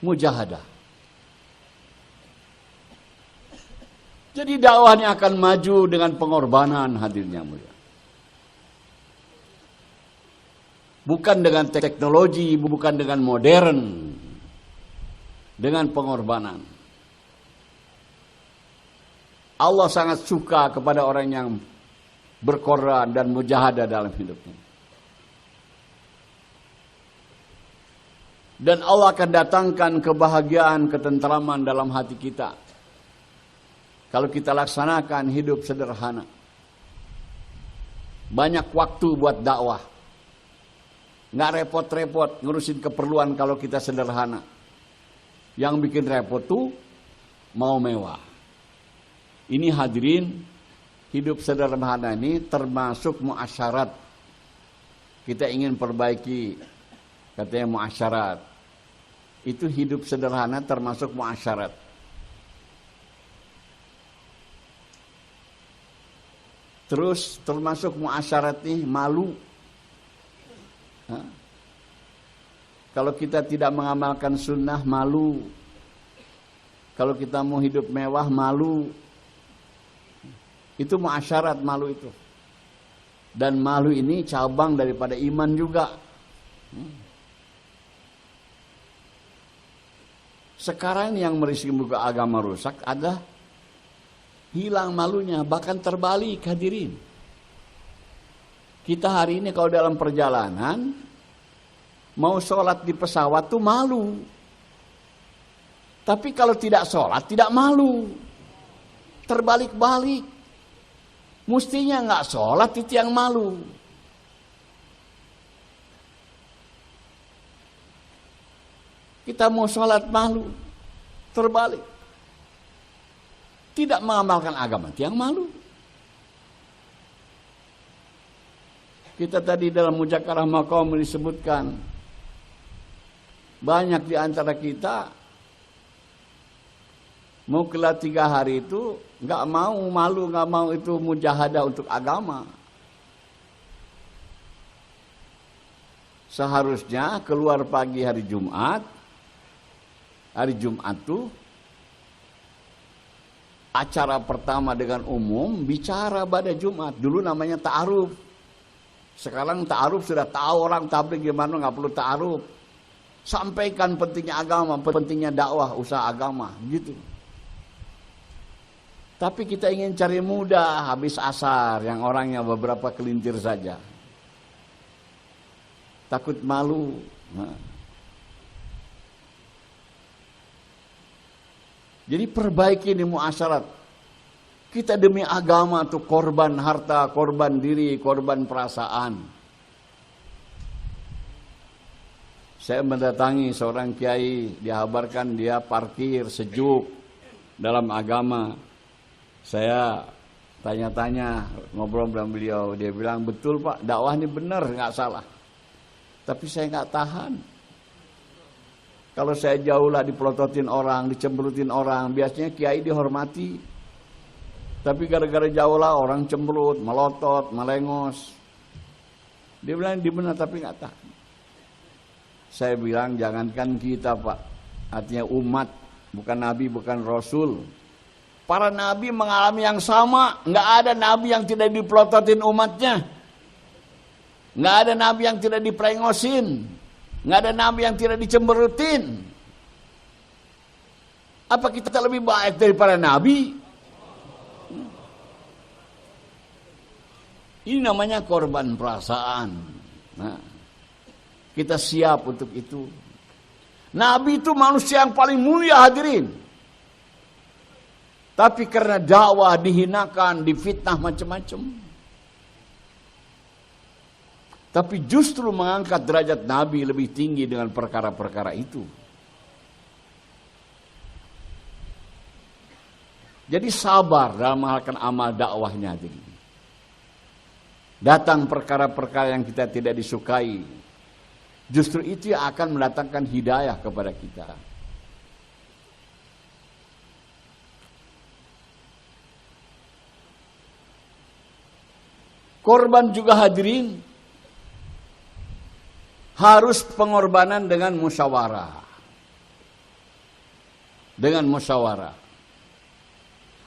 mujahadah. Jadi dakwahnya akan maju dengan pengorbanan hadirin yang mulia. Bukan dengan teknologi, bukan dengan modern. Dengan pengorbanan. Allah sangat suka kepada orang yang berkorban dan mujahadah dalam hidupnya. Dan Allah akan datangkan kebahagiaan, ketentraman dalam hati kita. Kalau kita laksanakan hidup sederhana. Banyak waktu buat dakwah. Nggak repot-repot ngurusin keperluan kalau kita sederhana. Yang bikin repot tuh mau mewah. Ini hadirin, hidup sederhana ini termasuk muasyarat. Kita ingin perbaiki, katanya muasyarat. Itu hidup sederhana termasuk muasyarat. Terus termasuk muasyarat nih malu. Kalau kita tidak mengamalkan sunnah malu. Kalau kita mau hidup mewah malu. Itu muasyarat malu itu. Dan malu ini cabang daripada iman juga. Sekarang yang merisi muka agama rusak ada hilang malunya, bahkan terbalik hadirin. Kita hari ini kalau dalam perjalanan mau sholat di pesawat tuh malu. Tapi kalau tidak sholat tidak malu. Terbalik-balik. Mestinya nggak sholat itu yang malu. Kita mau sholat malu. Terbalik. Tidak mengamalkan agama itu yang malu. Kita tadi dalam Muzakarah Maqam disebutkan banyak di antara kita mau kelar 3 hari itu nggak mau malu, nggak mau itu mujahadah untuk agama. Seharusnya keluar pagi hari Jumat. Hari Jumat tuh acara pertama dengan umum bicara pada Jumat. Dulu namanya ta'aruf. Sekarang ta'aruf sudah tahu orang tabligh gimana, nggak perlu ta'aruf. Sampaikan pentingnya agama, pentingnya dakwah, usaha agama, gitu. Tapi kita ingin cari mudah habis asar, yang orangnya beberapa kelintir saja. Takut malu. Jadi perbaiki ini muasyarat. Kita demi agama tuh korban harta, korban diri, korban perasaan. Saya mendatangi seorang kiai, dihabarkan dia parkir sejuk dalam agama. Saya tanya-tanya, ngobrol dengan beliau. Dia bilang, betul Pak, dakwah ini benar, nggak salah. Tapi saya nggak tahan. Kalau saya jauh lah dipelototin orang, dicemberutin orang, biasanya kiai dihormati. Tapi gara-gara jauh lah orang cemberut, melotot, melengos. Dia bilang di benar tapi nggak tahan. Saya bilang jangankan kita Pak, artinya umat, bukan nabi, bukan rasul. Para nabi mengalami yang sama, nggak ada nabi yang tidak dipelototin umatnya, nggak ada nabi yang tidak diprengosin. Nggak ada nabi yang tidak dicemberutin. Apa kita lebih baik daripada nabi? Ini namanya korban perasaan. Nah, kita siap untuk itu. Nabi itu manusia yang paling mulia hadirin. Tapi karena dakwah dihinakan, difitnah macam-macam. Tapi justru mengangkat derajat Nabi lebih tinggi dengan perkara-perkara itu. Jadi sabar dalam mengamalkan amal dakwahnya. Datang perkara-perkara yang kita tidak disukai. Justru itu yang akan mendatangkan hidayah kepada kita. Korban juga hadirin harus pengorbanan dengan musyawarah. Dengan musyawarah.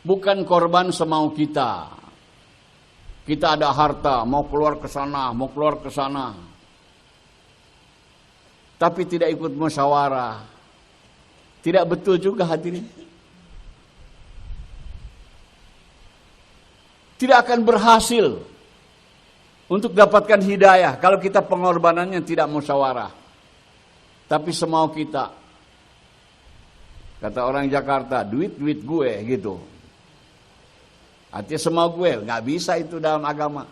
Bukan korban semau kita. Kita ada harta, mau keluar ke sana, mau keluar ke sana. Tapi tidak ikut musyawarah. Tidak betul juga hadirin. Tidak akan berhasil untuk dapatkan hidayah kalau kita pengorbanannya tidak musyawarah. Tapi semau kita. Kata orang Jakarta, duit-duit gue gitu. Artinya semau gue, nggak bisa itu dalam agama.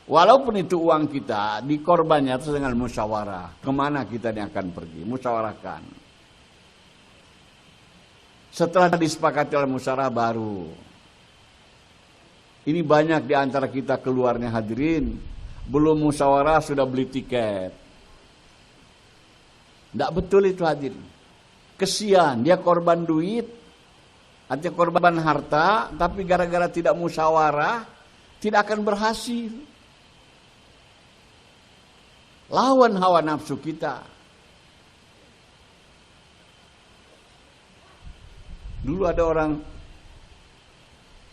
Walaupun itu uang kita, dikorbannya itu dengan musyawarah. Kemana kita ini akan pergi? Musyawarahkan. Setelah disepakati oleh musyawarah baru. Ini banyak di antara kita keluarnya hadirin. Belum musyawarah sudah beli tiket. Tidak betul itu hadirin. Kesian, dia korban duit. Artinya korban harta, tapi gara-gara tidak musyawarah, tidak akan berhasil. Lawan hawa nafsu kita. Dulu ada orang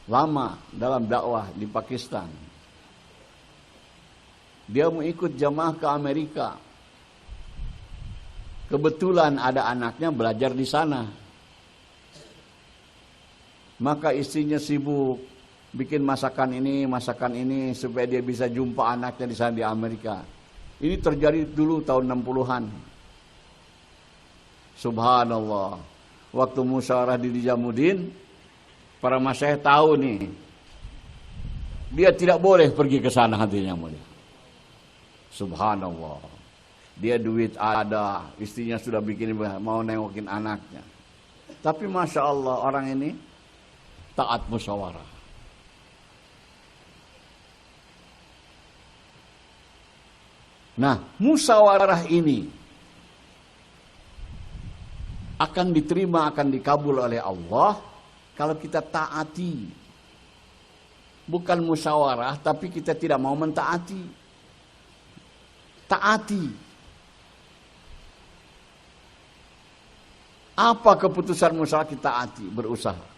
lama dalam dakwah di Pakistan. Dia mau ikut jamaah ke Amerika. Kebetulan ada anaknya belajar di sana. Maka istrinya sibuk bikin masakan ini supaya dia bisa jumpa anaknya di sana di Amerika. Ini terjadi dulu tahun 60-an. Subhanallah. Waktu musyawarah di Nijamuddin, para masyayikh tahu nih. Dia tidak boleh pergi ke sana hatinya mulia. Subhanallah. Dia duit ada, istrinya sudah bikin mau nengokin anaknya. Tapi Masya Allah orang ini taat musyawarah. Nah, musyawarah ini akan diterima, akan dikabul oleh Allah kalau kita taati. Bukan musyawarah, tapi kita tidak mau mentaati. Taati. Apa keputusan musyawarah kita taati, berusaha.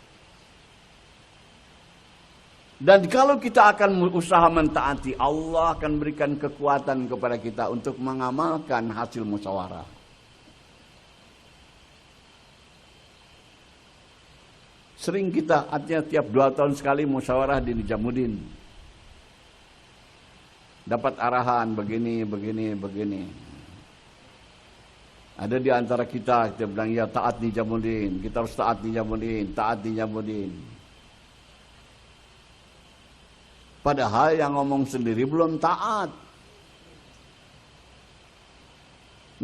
Dan kalau kita akan usaha mentaati, Allah akan berikan kekuatan kepada kita untuk mengamalkan hasil musyawarah. Sering kita, artinya tiap 2 tahun sekali musyawarah di Nijamuddin. Dapat arahan begini. Ada di antara kita bilang, ya taat Nijamuddin, kita harus taat Nijamuddin. Padahal yang ngomong sendiri belum taat.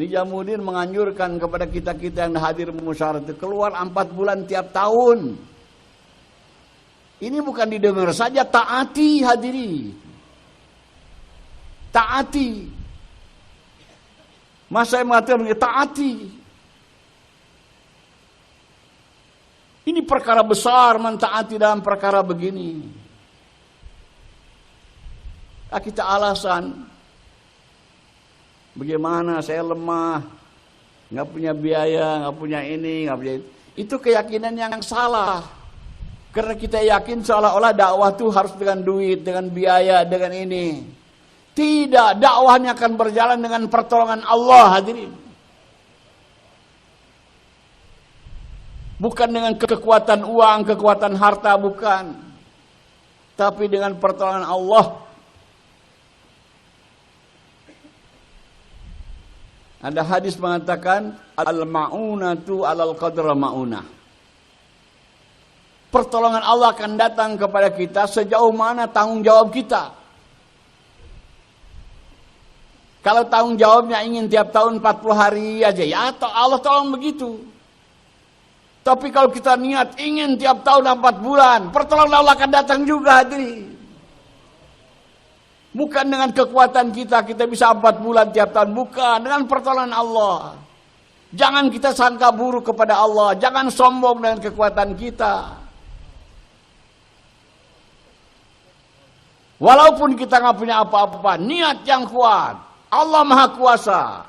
Nijamuddin menganjurkan kepada kita-kita yang hadir musyawarah itu keluar 4 bulan tiap tahun. Ini bukan didengar saja, taati hadiri. Taati. Mas saya mengatakan taati. Ini perkara besar mentaati dalam perkara begini. Kita alasan, bagaimana saya lemah, nggak punya biaya, nggak punya ini, nggak punya itu. Itu keyakinan yang salah. Karena kita yakin seolah-olah dakwah itu harus dengan duit, dengan biaya, dengan ini. Tidak, dakwahnya akan berjalan dengan pertolongan Allah hadirin. Bukan dengan kekuatan uang, kekuatan harta, bukan. Tapi dengan pertolongan Allah. Ada hadis mengatakan al-ma'unatu alal qadra ma'unah. Pertolongan Allah akan datang kepada kita sejauh mana tanggung jawab kita. Kalau tanggung jawabnya ingin tiap tahun 40 hari aja, ya Allah tolong begitu. Tapi kalau kita niat ingin tiap tahun 4 bulan, pertolongan Allah akan datang juga, hadirin. Bukan dengan kekuatan kita bisa 4 bulan tiap tahun. Bukan, dengan pertolongan Allah. Jangan kita sangka buruk kepada Allah. Jangan sombong dengan kekuatan kita. Walaupun kita nggak punya apa-apa, niat yang kuat. Allah Maha Kuasa.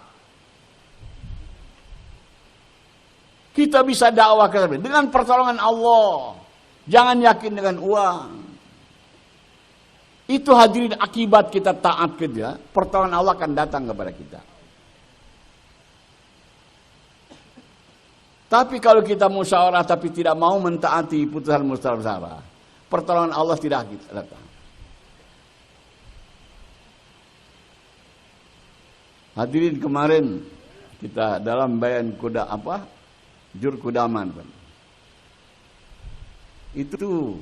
Kita bisa dakwah dengan pertolongan Allah. Jangan yakin dengan uang. Itu hadirin akibat kita taat ke Dia, pertolongan Allah akan datang kepada kita. Tapi kalau kita musyawarah tapi tidak mau mentaati putusan musyawarah, pertolongan Allah tidak datang. Hadirin, kemarin kita dalam bayan Jur Kudaman, itu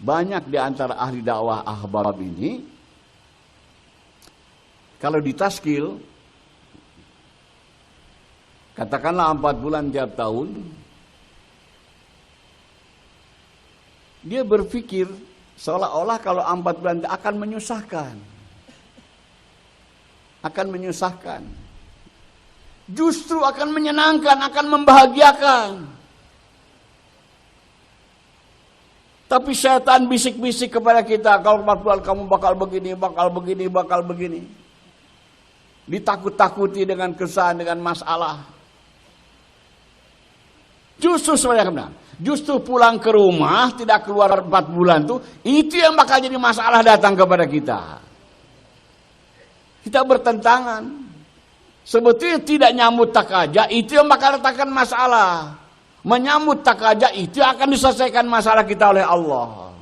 banyak di antara ahli dakwah ahbab ini, kalau ditaskil, katakanlah 4 bulan tiap tahun, dia berpikir seolah-olah kalau 4 bulan akan menyusahkan. Justru akan menyenangkan, akan membahagiakan. Tapi setan bisik-bisik kepada kita, kalau 4 bulan kamu bakal begini. Ditakut-takuti dengan kesan, dengan masalah. Justru sebenarnya justru pulang ke rumah, tidak keluar 4 bulan itu yang bakal jadi masalah datang kepada kita. Kita bertentangan. Sebetulnya tidak nyambut takaja, itu yang bakal datangkan masalah. Menyambut takaja itu akan diselesaikan masalah kita oleh Allah.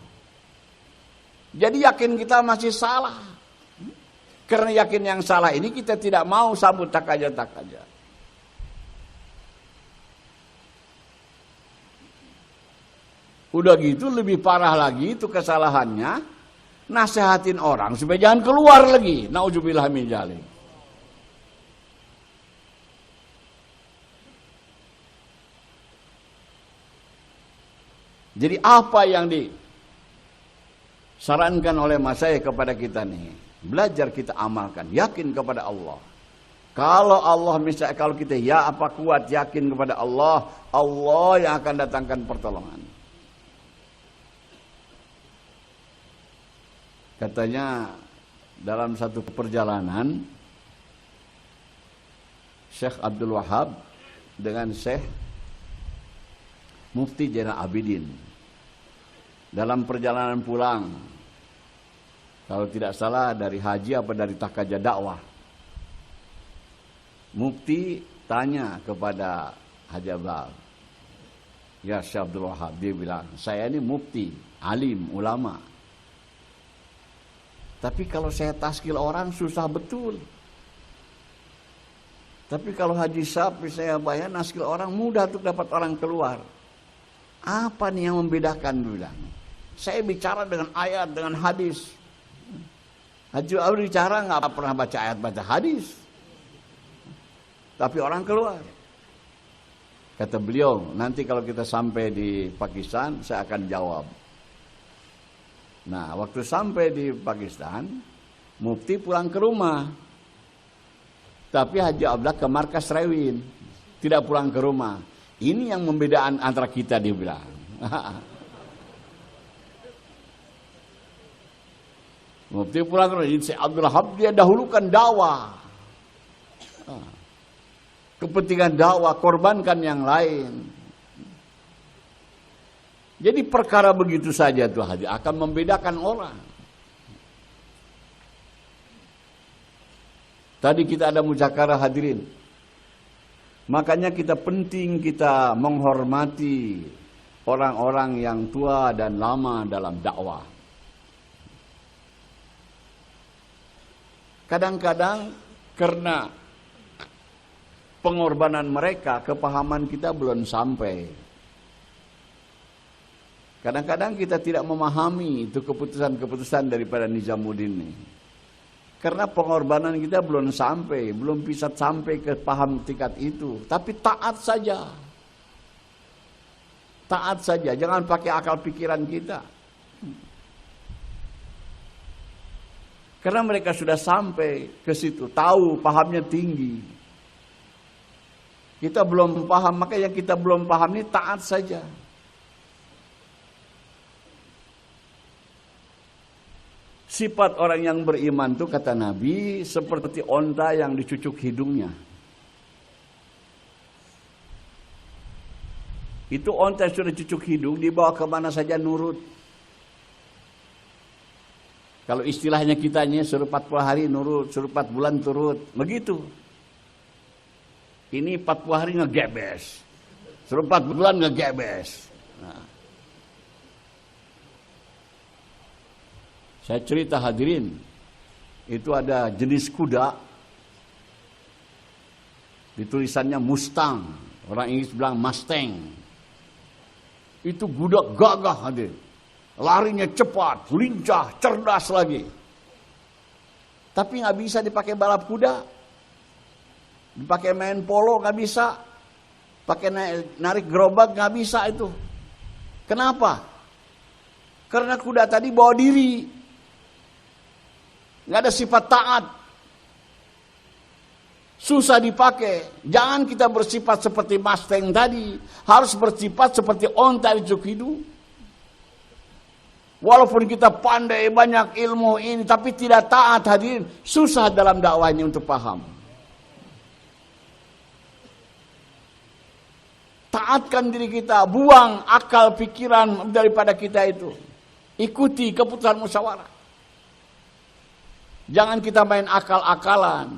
Jadi yakin kita masih salah. Karena yakin yang salah ini kita tidak mau sambut takaja-takaja. Udah gitu lebih parah lagi itu kesalahannya. Nasehatin orang supaya jangan keluar lagi. Nauzubillah min dzalik. Jadi apa yang disarankan oleh masyayikh kepada kita nih? Belajar kita amalkan, yakin kepada Allah. Kalau Allah misalnya kalau kita kuat yakin kepada Allah, Allah yang akan datangkan pertolongan. Katanya dalam satu perjalanan Syekh Abdul Wahab dengan Syekh Mufti Zainal Abidin dalam perjalanan pulang, kalau tidak salah dari haji apa dari takaja dakwah, Mufti tanya kepada Haji Abdul, ya Syekh Abdul Wahab, dia bilang, saya ini mufti, alim, ulama. Tapi kalau saya taskil orang susah betul. Tapi kalau haji sapi saya bayar naskil orang mudah untuk dapat orang keluar. Apa nih yang membedakan bilang? Saya bicara dengan ayat, dengan hadis. Haji Abdul bicara nggak pernah baca ayat, baca hadis. Tapi orang keluar. Kata beliau, nanti kalau kita sampai di Pakistan saya akan jawab. Nah, waktu sampai di Pakistan, Mufti pulang ke rumah. Tapi Haji Abdullah ke markas Rewin, tidak pulang ke rumah. Ini yang membedakan antara kita, dia bilang. Mufti pulang ke rumah, Syekh Abdul Wahab dia dahulukan dakwah. Kepentingan dakwah, korbankan yang lain. Jadi perkara begitu saja tuh Haji akan membedakan orang. Tadi kita ada muzakarah hadirin. Makanya kita penting kita menghormati orang-orang yang tua dan lama dalam dakwah. Kadang-kadang Karena pengorbanan mereka, kepahaman kita belum sampai. Kadang-kadang kita tidak memahami itu keputusan-keputusan daripada Nizamuddin ini. Karena pengorbanan kita belum sampai, belum bisa sampai ke paham tingkat itu. Tapi taat saja. Taat saja, jangan pakai akal pikiran kita. Karena mereka sudah sampai ke situ, tahu, pahamnya tinggi. Kita belum paham, maka yang kita belum paham ini taat saja. Sifat orang yang beriman itu kata Nabi seperti onta yang dicucuk hidungnya. Itu onta yang sudah cucuk hidung, dibawa kemana saja nurut. Kalau istilahnya kitanya suruh 40 hari nurut, suruh 4 bulan turut. Begitu. Ini 40 hari ngegebes. Suruh 4 bulan ngegebes. Nah. Saya cerita hadirin. Itu ada jenis kuda. Ditulisannya Mustang. Orang Inggris bilang Mustang. Itu kuda gagah hadirin. Larinya cepat, lincah, cerdas lagi. Tapi nggak bisa dipakai balap kuda. Dipakai main polo nggak bisa. Pakai narik gerobak nggak bisa itu. Kenapa? Karena kuda tadi bawa diri. Nggak ada sifat taat. Susah dipakai. Jangan kita bersifat seperti Mustang tadi. Harus bersifat seperti onta di cucuk hidung. Walaupun kita pandai banyak ilmu ini, tapi tidak taat hadirin, susah dalam dakwah ini untuk paham. Taatkan diri kita, buang akal pikiran daripada kita itu. Ikuti keputusan musyawarah. Jangan kita main akal-akalan.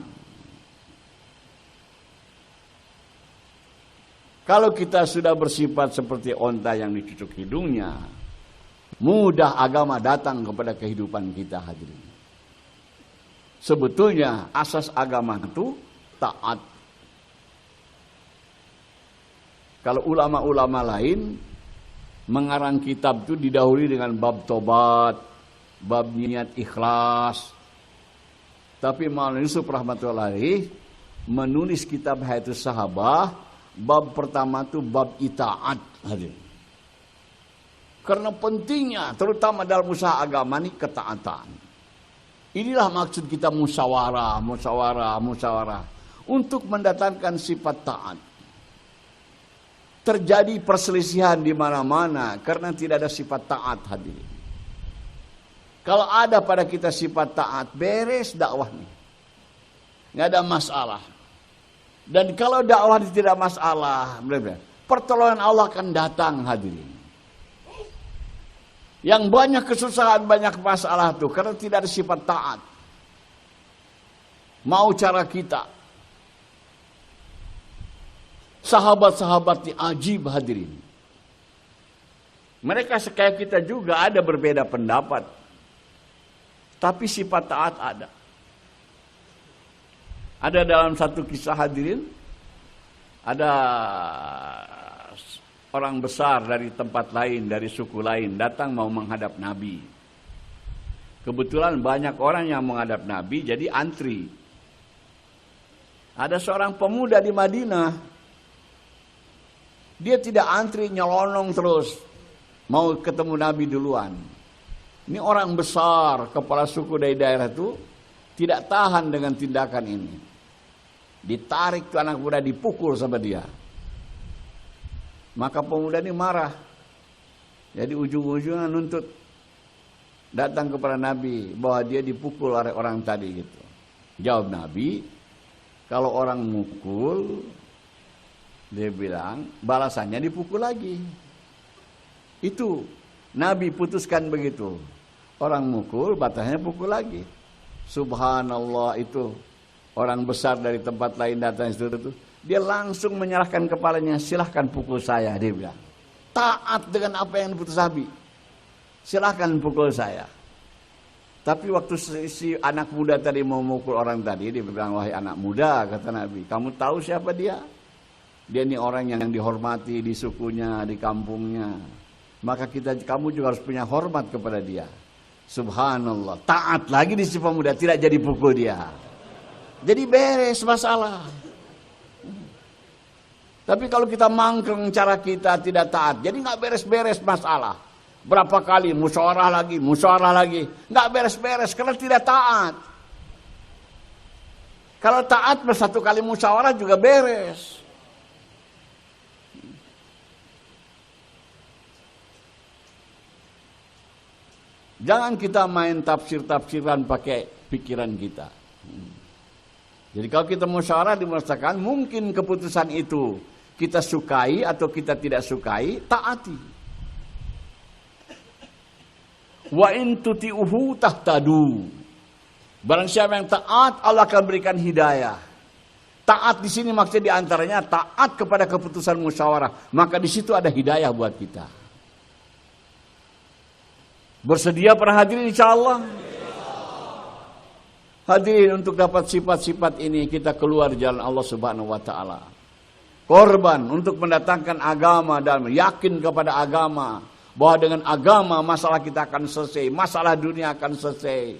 Kalau kita sudah bersifat seperti onta yang dicucuk hidungnya, mudah agama datang kepada kehidupan kita hadirin. Sebetulnya asas agama itu taat. Kalau ulama-ulama lain mengarang kitab itu didahului dengan bab tobat, bab niat ikhlas. Tapi Maulana Yusuf rahmatullahi menulis kitab Hayatus Sahabah, bab pertama itu bab itaat hadirin. Karena pentingnya, terutama dalam usaha agama ini ketaatan. Inilah maksud kita musyawarah. Untuk mendatangkan sifat taat. Terjadi perselisihan di mana-mana karena tidak ada sifat taat hadirin. Kalau ada pada kita sifat taat, beres dakwah nih. Nggak ada masalah. Dan kalau dakwah tidak masalah, pertolongan Allah akan datang hadirin. Yang banyak kesusahan, banyak masalah tuh karena tidak ada sifat taat. Mau cara kita. Sahabat-sahabat ini ajib hadirin. Mereka kayak kita juga ada berbeda pendapat. Tapi sifat taat ada. Ada dalam satu kisah hadirin. Ada orang besar dari tempat lain, dari suku lain, datang mau menghadap Nabi. Kebetulan banyak orang yang menghadap Nabi, jadi antri. Ada seorang pemuda di Madinah. Dia tidak antri, nyelonong terus. Mau ketemu Nabi duluan. Ini orang besar, kepala suku dari daerah itu, tidak tahan dengan tindakan ini. Ditarik ke anak muda, dipukul sama dia. Maka pemuda ini marah. Jadi ujung-ujungnya nuntut. Datang kepada Nabi bahwa dia dipukul oleh orang tadi gitu. Jawab Nabi, kalau orang mukul, dia bilang balasannya dipukul lagi. Itu Nabi putuskan begitu. Orang mukul, batasnya pukul lagi. Subhanallah, itu orang besar dari tempat lain datang itu. Dia langsung menyerahkan kepalanya, silahkan pukul saya, dia bilang. Taat dengan apa yang diputus Nabi. Silahkan pukul saya. Tapi waktu si anak muda tadi mau memukul orang tadi, dia bilang, wahai anak muda, kata Nabi, kamu tahu siapa dia? Dia ini orang yang dihormati di sukunya, di kampungnya. Maka kamu juga harus punya hormat kepada dia. Subhanallah, taat lagi di si pemuda, tidak jadi pukul dia. Jadi beres masalah. Tapi kalau kita mangkeng cara kita tidak taat, jadi nggak beres-beres masalah. Berapa kali musyawarah lagi, nggak beres-beres karena tidak taat. Kalau taat bersatu kali musyawarah juga beres. Jangan kita main tafsir-tafsiran pakai pikiran kita. Jadi kalau kita musyawarah dimusyawarahkan, mungkin keputusan itu kita sukai atau kita tidak sukai, taati. Wa in tuti'uhu tahtadu. Barang siapa yang taat, Allah akan berikan hidayah. Taat di sini maksudnya diantaranya taat kepada keputusan musyawarah. Maka di situ ada hidayah buat kita. Bersedia para hadirin insyaallah? Hadirin, untuk dapat sifat-sifat ini kita keluar jalan Allah Subhanahu wa taala. Korban untuk mendatangkan agama dan yakin kepada agama, bahwa dengan agama masalah kita akan selesai, masalah dunia akan selesai.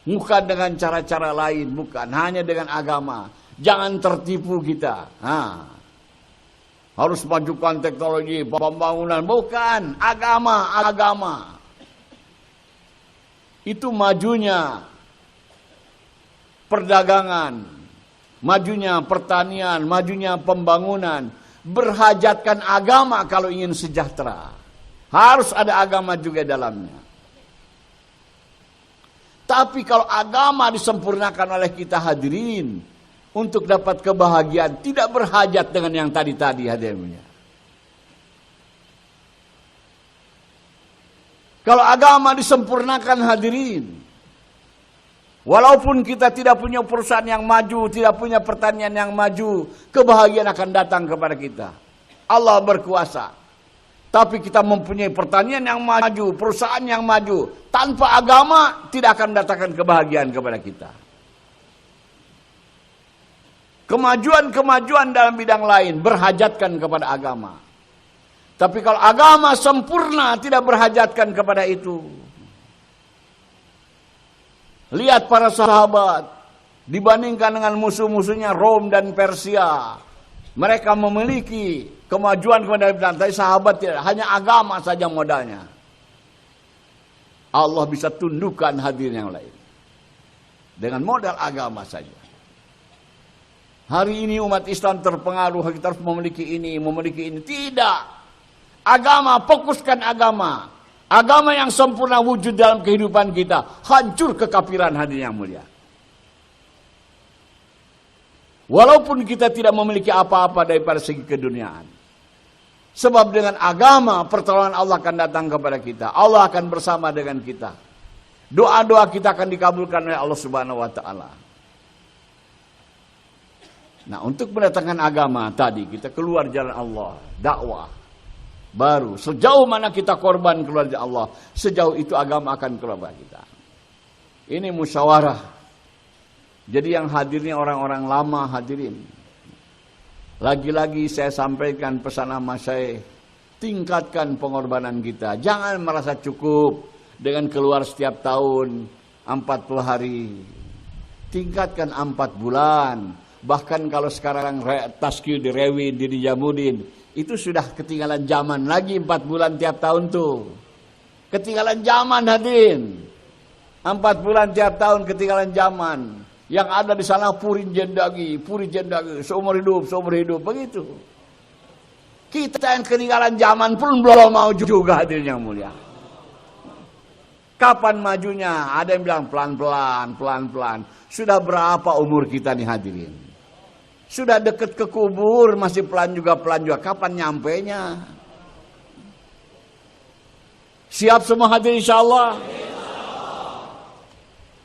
Bukan dengan cara-cara lain, bukan, hanya dengan agama. Jangan tertipu kita. Harus majukan teknologi, pembangunan, bukan, agama. Itu majunya perdagangan, majunya pertanian, majunya pembangunan, berhajatkan agama kalau ingin sejahtera. Harus ada agama juga dalamnya. Tapi kalau agama disempurnakan oleh kita hadirin, untuk dapat kebahagiaan, tidak berhajat dengan yang tadi-tadi hadirinnya. Kalau agama disempurnakan hadirin, walaupun kita tidak punya perusahaan yang maju, tidak punya pertanian yang maju, kebahagiaan akan datang kepada kita. Allah berkuasa. Tapi kita mempunyai pertanian yang maju, perusahaan yang maju, tanpa agama tidak akan mendatangkan kebahagiaan kepada kita. Kemajuan-kemajuan dalam bidang lain berhajatkan kepada agama. Tapi kalau agama sempurna tidak berhajatkan kepada itu. Lihat para sahabat dibandingkan dengan musuh-musuhnya Rom dan Persia. Mereka memiliki kemajuan kepada bidang, tapi sahabat tidak, hanya agama saja modalnya. Allah bisa tundukkan hadirin yang lain dengan modal agama saja. Hari ini umat Islam terpengaruh, kita harus memiliki ini. Tidak. Agama, fokuskan agama. Agama yang sempurna wujud dalam kehidupan kita. Hancur kekafiran hadirin yang mulia. Walaupun kita tidak memiliki apa-apa daripada segi keduniaan. Sebab dengan agama, pertolongan Allah akan datang kepada kita. Allah akan bersama dengan kita. Doa-doa kita akan dikabulkan oleh Allah Subhanahu wa taala. Nah, untuk mendatangkan agama tadi kita keluar jalan Allah, dakwah. Baru sejauh mana kita korban keluar jalan Allah, sejauh itu agama akan keluar dari kita. Ini musyawarah. Jadi yang hadirnya orang-orang lama hadirin. Lagi-lagi saya sampaikan pesan sama saya, tingkatkan pengorbanan kita. Jangan merasa cukup dengan keluar setiap tahun 40 hari. Tingkatkan 4 bulan. Bahkan kalau sekarang taskil direwi, dijamudin, itu sudah ketinggalan zaman lagi 4 bulan tiap tahun tuh. Ketinggalan zaman hadirin. 4 bulan tiap tahun ketinggalan zaman. Yang ada di sana puri jendagi, seumur hidup, begitu. Kita yang ketinggalan zaman pun belum mau juga hadirin yang mulia. Kapan majunya? Ada yang bilang pelan-pelan. Sudah berapa umur kita nih hadirin? Sudah dekat ke kubur, masih pelan juga. Kapan nyampenya? Siap semua hadirin insyaallah?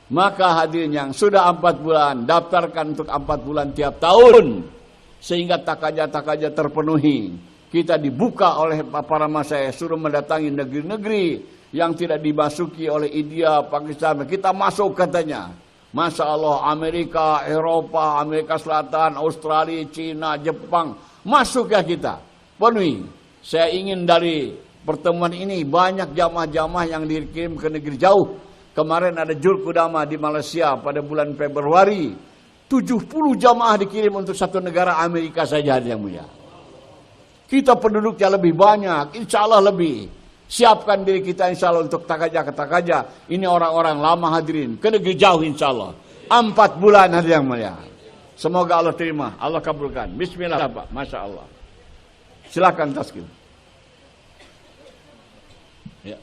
Maka hadirin yang sudah 4 bulan, daftarkan untuk 4 bulan tiap tahun. Sehingga takaja terpenuhi. Kita dibuka oleh para masyaikh, suruh mendatangi negeri-negeri yang tidak dimasuki oleh India, Pakistan. Kita masuk katanya. Masya Allah, Amerika, Eropa, Amerika Selatan, Australia, Cina, Jepang. Masuk ya kita. Penuhi. Saya ingin dari pertemuan ini banyak jamaah-jamaah yang dikirim ke negeri jauh. Kemarin ada Julkudama di Malaysia pada bulan Februari. 70 jamaah dikirim untuk satu negara Amerika saja yang mulia. Kita penduduknya lebih banyak, insya Allah lebih. Siapkan diri kita insya Allah untuk takaja. Ini orang-orang lama hadirin, ke negeri jauh insya Allah. 4 bulan hadirin yang mulia. Semoga Allah terima, Allah kabulkan. Bismillah Pak, Masya Allah. Silakan taskim. Ya.